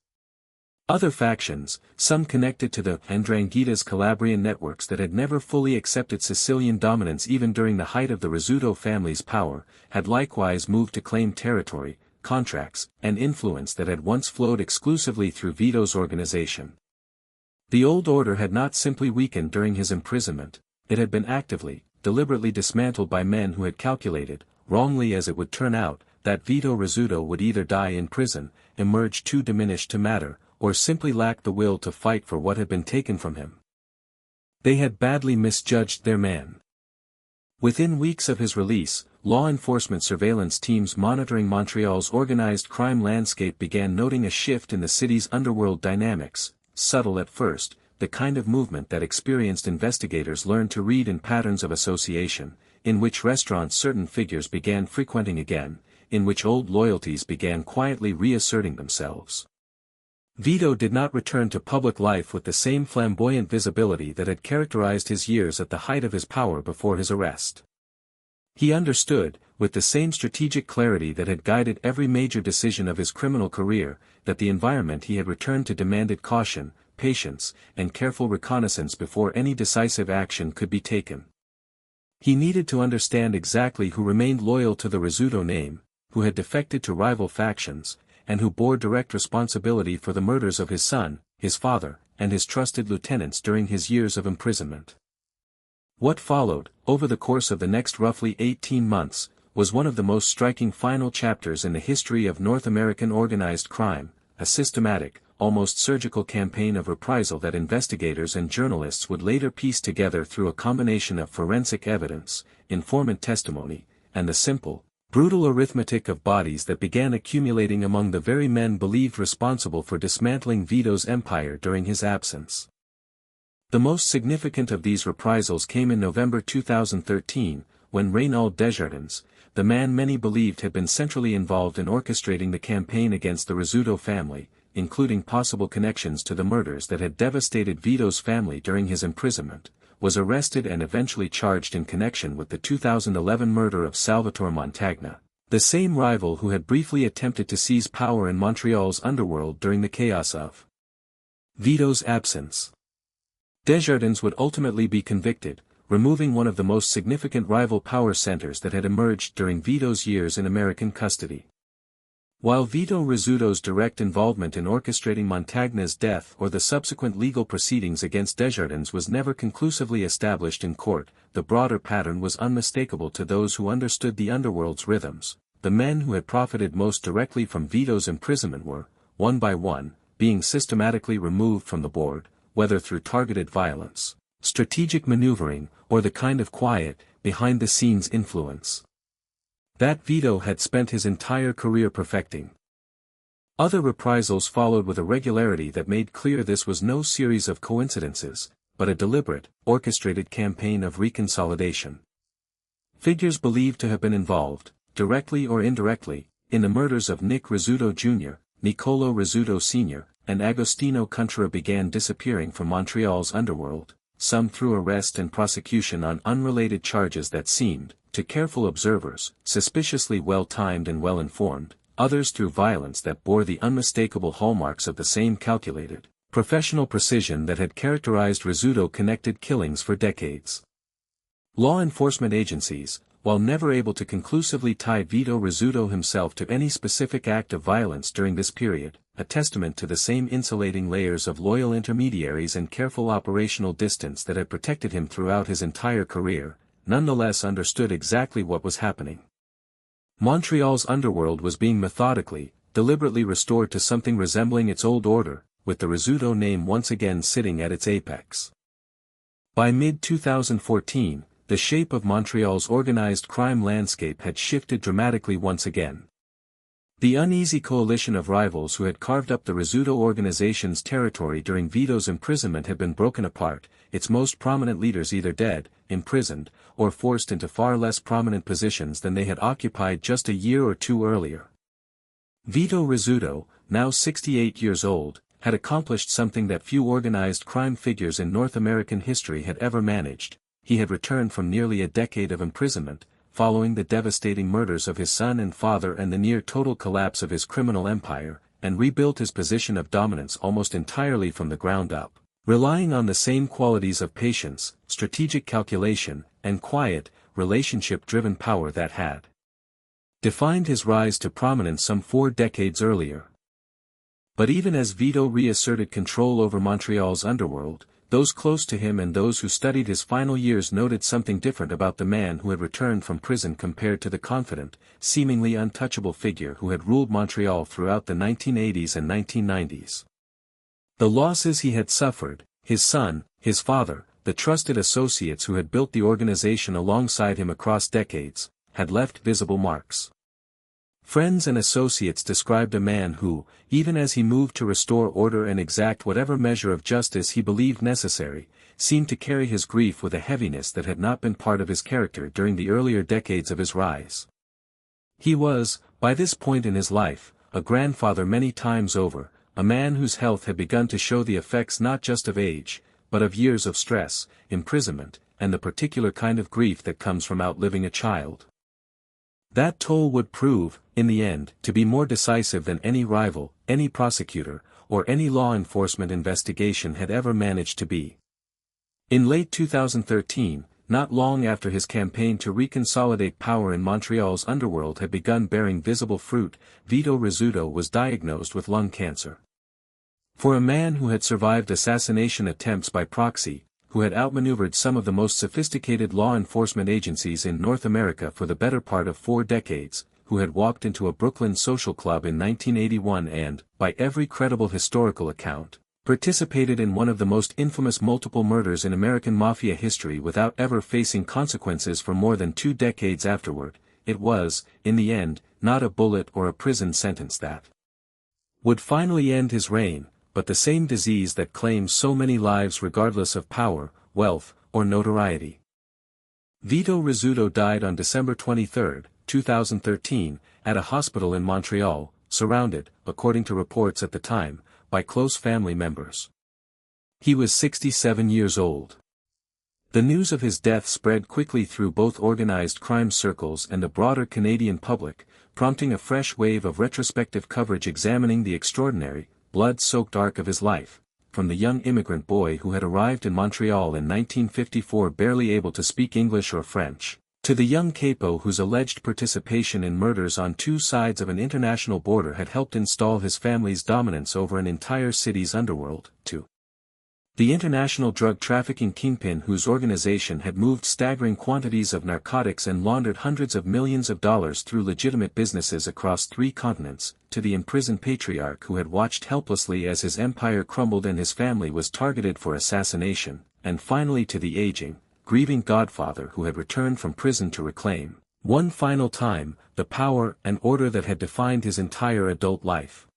Other factions, some connected to the Ndrangheta's Calabrian networks that had never fully accepted Sicilian dominance even during the height of the Rizzuto family's power, had likewise moved to claim territory, contracts, and influence that had once flowed exclusively through Vito's organization. The old order had not simply weakened during his imprisonment, it had been actively, deliberately dismantled by men who had calculated, wrongly as it would turn out, that Vito Rizzuto would either die in prison, emerge too diminished to matter, or simply lack the will to fight for what had been taken from him. They had badly misjudged their man. Within weeks of his release, law enforcement surveillance teams monitoring Montreal's organized crime landscape began noting a shift in the city's underworld dynamics, subtle at first, the kind of movement that experienced investigators learned to read in patterns of association, in which restaurants certain figures began frequenting again, in which old loyalties began quietly reasserting themselves. Vito did not return to public life with the same flamboyant visibility that had characterized his years at the height of his power before his arrest. He understood, with the same strategic clarity that had guided every major decision of his criminal career, that the environment he had returned to demanded caution, patience, and careful reconnaissance before any decisive action could be taken. He needed to understand exactly who remained loyal to the Rizzuto name, who had defected to rival factions, and who bore direct responsibility for the murders of his son, his father, and his trusted lieutenants during his years of imprisonment. What followed, over the course of the next roughly 18 months, was one of the most striking final chapters in the history of North American organized crime, a systematic, almost surgical campaign of reprisal that investigators and journalists would later piece together through a combination of forensic evidence, informant testimony, and the simple, brutal arithmetic of bodies that began accumulating among the very men believed responsible for dismantling Vito's empire during his absence. The most significant of these reprisals came in November 2013, when Reynald Desjardins, the man many believed had been centrally involved in orchestrating the campaign against the Rizzuto family, including possible connections to the murders that had devastated Vito's family during his imprisonment, was arrested and eventually charged in connection with the 2011 murder of Salvatore Montagna, the same rival who had briefly attempted to seize power in Montreal's underworld during the chaos of Vito's absence. Desjardins would ultimately be convicted, removing one of the most significant rival power centers that had emerged during Vito's years in American custody. While Vito Rizzuto's direct involvement in orchestrating Montagna's death or the subsequent legal proceedings against Desjardins was never conclusively established in court, the broader pattern was unmistakable to those who understood the underworld's rhythms. The men who had profited most directly from Vito's imprisonment were, one by one, being systematically removed from the board, whether through targeted violence, strategic maneuvering, or the kind of quiet, behind-the-scenes influence that Vito had spent his entire career perfecting. Other reprisals followed with a regularity that made clear this was no series of coincidences, but a deliberate, orchestrated campaign of reconsolidation. Figures believed to have been involved, directly or indirectly, in the murders of Nick Rizzuto Jr., Niccolo Rizzuto Sr., and Agostino Contra began disappearing from Montreal's underworld, some through arrest and prosecution on unrelated charges that seemed, to careful observers, suspiciously well-timed and well-informed, others through violence that bore the unmistakable hallmarks of the same calculated, professional precision that had characterized Rizzuto-connected killings for decades. Law enforcement agencies, while never able to conclusively tie Vito Rizzuto himself to any specific act of violence during this period, a testament to the same insulating layers of loyal intermediaries and careful operational distance that had protected him throughout his entire career, nonetheless understood exactly what was happening. Montreal's underworld was being methodically, deliberately restored to something resembling its old order, with the Rizzuto name once again sitting at its apex. By mid-2014, the shape of Montreal's organized crime landscape had shifted dramatically once again. The uneasy coalition of rivals who had carved up the Rizzuto organization's territory during Vito's imprisonment had been broken apart, its most prominent leaders either dead, imprisoned, or forced into far less prominent positions than they had occupied just a year or two earlier. Vito Rizzuto, now 68 years old, had accomplished something that few organized crime figures in North American history had ever managed. He had returned from nearly a decade of imprisonment, following the devastating murders of his son and father and the near-total collapse of his criminal empire, and rebuilt his position of dominance almost entirely from the ground up, relying on the same qualities of patience, strategic calculation, and quiet, relationship-driven power that had defined his rise to prominence some 4 decades earlier. But even as Vito reasserted control over Montreal's underworld, those close to him and those who studied his final years noted something different about the man who had returned from prison compared to the confident, seemingly untouchable figure who had ruled Montreal throughout the 1980s and 1990s. The losses he had suffered, his son, his father, the trusted associates who had built the organization alongside him across decades, had left visible marks. Friends and associates described a man who, even as he moved to restore order and exact whatever measure of justice he believed necessary, seemed to carry his grief with a heaviness that had not been part of his character during the earlier decades of his rise. He was, by this point in his life, a grandfather many times over, a man whose health had begun to show the effects not just of age, but of years of stress, imprisonment, and the particular kind of grief that comes from outliving a child. That toll would prove, in the end, to be more decisive than any rival, any prosecutor, or any law enforcement investigation had ever managed to be. In late 2013, not long after his campaign to reconsolidate power in Montreal's underworld had begun bearing visible fruit, Vito Rizzuto was diagnosed with lung cancer. For a man who had survived assassination attempts by proxy, who had outmaneuvered some of the most sophisticated law enforcement agencies in North America for the better part of 4 decades, who had walked into a Brooklyn social club in 1981 and, by every credible historical account, participated in one of the most infamous multiple murders in American Mafia history without ever facing consequences for more than 2 decades afterward, it was, in the end, not a bullet or a prison sentence that would finally end his reign, but the same disease that claims so many lives regardless of power, wealth, or notoriety. Vito Rizzuto died on December 23, 2013, at a hospital in Montreal, surrounded, according to reports at the time, by close family members. He was 67 years old. The news of his death spread quickly through both organized crime circles and the broader Canadian public, prompting a fresh wave of retrospective coverage examining the extraordinary, blood-soaked arc of his life, from the young immigrant boy who had arrived in Montreal in 1954 barely able to speak English or French, to the young capo whose alleged participation in murders on 2 sides of an international border had helped install his family's dominance over an entire city's underworld, to the international drug trafficking kingpin whose organization had moved staggering quantities of narcotics and laundered hundreds of millions of dollars through legitimate businesses across 3 continents, to the imprisoned patriarch who had watched helplessly as his empire crumbled and his family was targeted for assassination, and finally to the aging, grieving godfather who had returned from prison to reclaim, one final time, the power and order that had defined his entire adult life.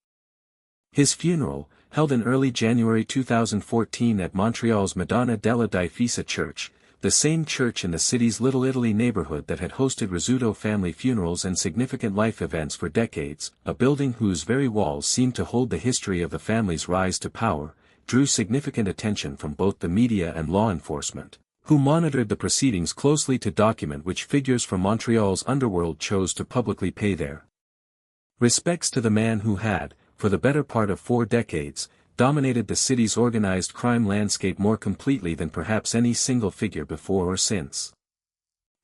His funeral, held in early January 2014 at Montreal's Madonna della Difesa Church, the same church in the city's Little Italy neighborhood that had hosted Rizzuto family funerals and significant life events for decades, a building whose very walls seemed to hold the history of the family's rise to power, drew significant attention from both the media and law enforcement, who monitored the proceedings closely to document which figures from Montreal's underworld chose to publicly pay their respects to the man who had, for the better part of 4 decades, dominated the city's organized crime landscape more completely than perhaps any single figure before or since.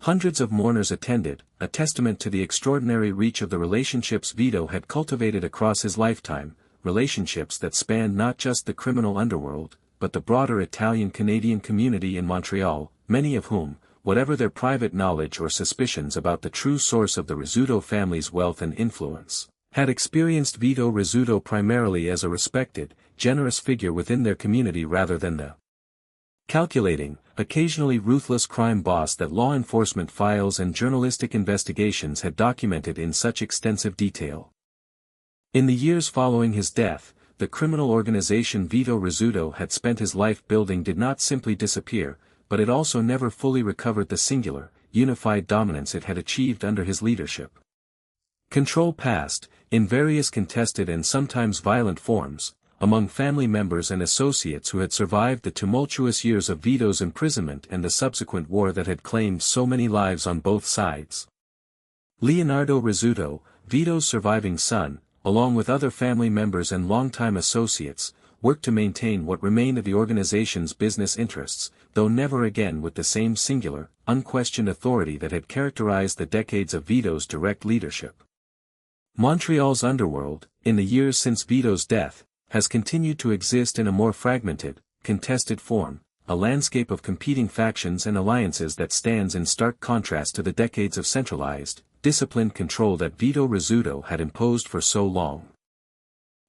Hundreds of mourners attended, a testament to the extraordinary reach of the relationships Vito had cultivated across his lifetime, relationships that spanned not just the criminal underworld, but the broader Italian-Canadian community in Montreal, many of whom, whatever their private knowledge or suspicions about the true source of the Rizzuto family's wealth and influence, had experienced Vito Rizzuto primarily as a respected, generous figure within their community rather than the calculating, occasionally ruthless crime boss that law enforcement files and journalistic investigations had documented in such extensive detail. In the years following his death, the criminal organization Vito Rizzuto had spent his life building did not simply disappear, but it also never fully recovered the singular, unified dominance it had achieved under his leadership. Control passed, in various contested and sometimes violent forms, among family members and associates who had survived the tumultuous years of Vito's imprisonment and the subsequent war that had claimed so many lives on both sides. Leonardo Rizzuto, Vito's surviving son, along with other family members and longtime associates, worked to maintain what remained of the organization's business interests, though never again with the same singular, unquestioned authority that had characterized the decades of Vito's direct leadership. Montreal's underworld, in the years since Vito's death, has continued to exist in a more fragmented, contested form, a landscape of competing factions and alliances that stands in stark contrast to the decades of centralized, disciplined control that Vito Rizzuto had imposed for so long.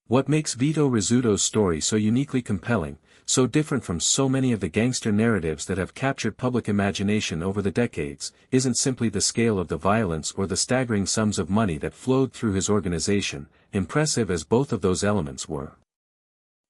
What makes Vito Rizzuto's story so uniquely compelling, so different from so many of the gangster narratives that have captured public imagination over the decades, isn't simply the scale of the violence or the staggering sums of money that flowed through his organization, impressive as both of those elements were.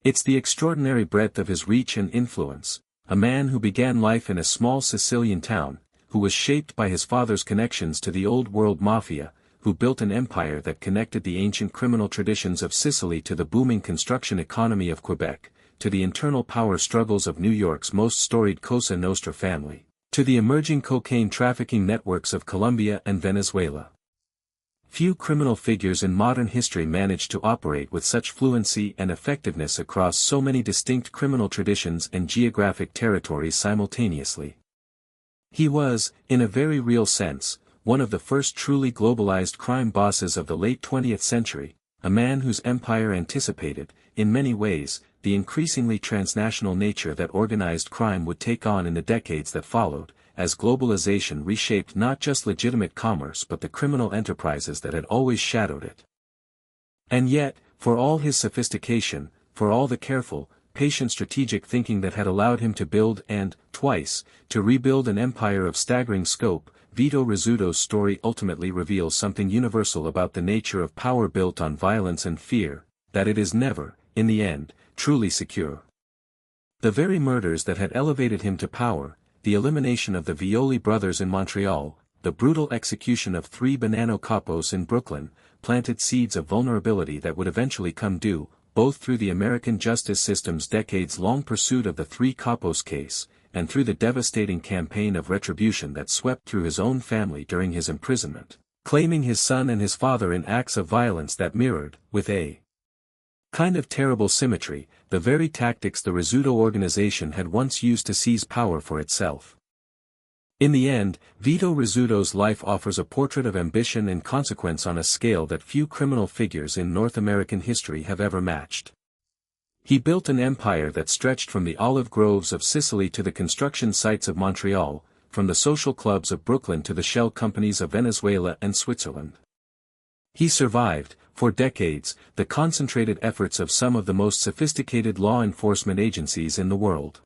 It's the extraordinary breadth of his reach and influence, a man who began life in a small Sicilian town, who was shaped by his father's connections to the old world mafia, who built an empire that connected the ancient criminal traditions of Sicily to the booming construction economy of Quebec, to the internal power struggles of New York's most storied Cosa Nostra family, to the emerging cocaine trafficking networks of Colombia and Venezuela. Few criminal figures in modern history managed to operate with such fluency and effectiveness across so many distinct criminal traditions and geographic territories simultaneously. He was, in a very real sense, one of the first truly globalized crime bosses of the late 20th century, a man whose empire anticipated, in many ways, the increasingly transnational nature that organized crime would take on in the decades that followed, as globalization reshaped not just legitimate commerce but the criminal enterprises that had always shadowed it. And yet, for all his sophistication, for all the careful, patient strategic thinking that had allowed him to build and, twice, to rebuild an empire of staggering scope, Vito Rizzuto's story ultimately reveals something universal about the nature of power built on violence and fear, that it is never, in the end, truly secure. The very murders that had elevated him to power, the elimination of the Violi brothers in Montreal, the brutal execution of 3 Bonanno capos in Brooklyn, planted seeds of vulnerability that would eventually come due, both through the American justice system's decades-long pursuit of the 3 capos case, and through the devastating campaign of retribution that swept through his own family during his imprisonment, claiming his son and his father in acts of violence that mirrored, with a kind of terrible symmetry, the very tactics the Rizzuto organization had once used to seize power for itself. In the end, Vito Rizzuto's life offers a portrait of ambition and consequence on a scale that few criminal figures in North American history have ever matched. He built an empire that stretched from the olive groves of Sicily to the construction sites of Montreal, from the social clubs of Brooklyn to the shell companies of Venezuela and Switzerland. He survived, for decades, the concentrated efforts of some of the most sophisticated law enforcement agencies in the world.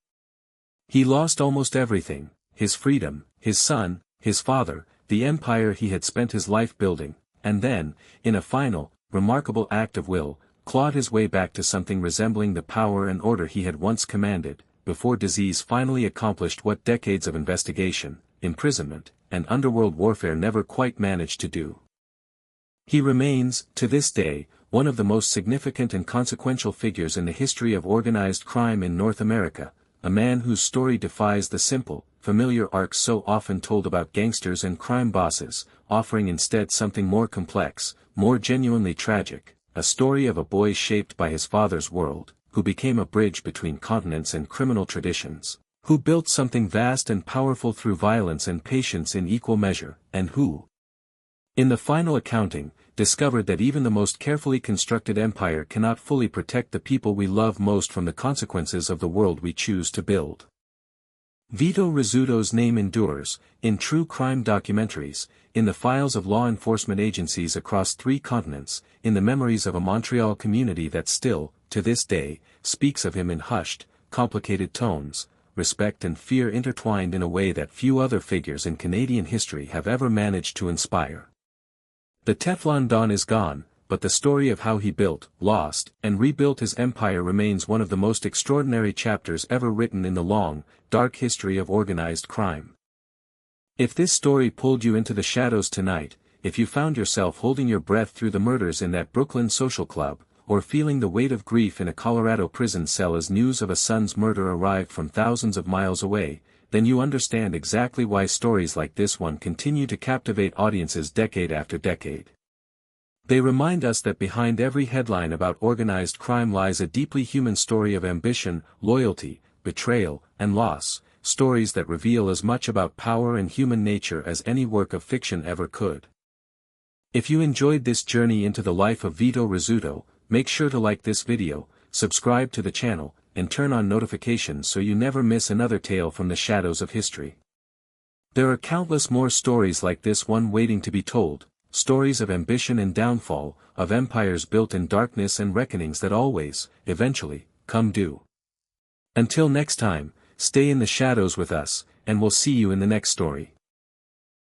He lost almost everything: his freedom, his son, his father, the empire he had spent his life building, and then, in a final, remarkable act of will, clawed his way back to something resembling the power and order he had once commanded, before disease finally accomplished what decades of investigation, imprisonment, and underworld warfare never quite managed to do. He remains, to this day, one of the most significant and consequential figures in the history of organized crime in North America, a man whose story defies the simple, familiar arcs so often told about gangsters and crime bosses, offering instead something more complex, more genuinely tragic, a story of a boy shaped by his father's world, who became a bridge between continents and criminal traditions, who built something vast and powerful through violence and patience in equal measure, and who, in the final accounting, discovered that even the most carefully constructed empire cannot fully protect the people we love most from the consequences of the world we choose to build. Vito Rizzuto's name endures, in true crime documentaries, in the files of law enforcement agencies across 3 continents, in the memories of a Montreal community that still, to this day, speaks of him in hushed, complicated tones, respect and fear intertwined in a way that few other figures in Canadian history have ever managed to inspire. The Teflon Don is gone, but the story of how he built, lost, and rebuilt his empire remains one of the most extraordinary chapters ever written in the long, dark history of organized crime. If this story pulled you into the shadows tonight, if you found yourself holding your breath through the murders in that Brooklyn social club, or feeling the weight of grief in a Colorado prison cell as news of a son's murder arrived from thousands of miles away, then you understand exactly why stories like this one continue to captivate audiences decade after decade. They remind us that behind every headline about organized crime lies a deeply human story of ambition, loyalty, betrayal, and loss, stories that reveal as much about power and human nature as any work of fiction ever could. If you enjoyed this journey into the life of Vito Rizzuto, make sure to like this video, subscribe to the channel, and turn on notifications so you never miss another tale from the shadows of history. There are countless more stories like this one waiting to be told, stories of ambition and downfall, of empires built in darkness and reckonings that always, eventually, come due. Until next time, stay in the shadows with us, and we'll see you in the next story.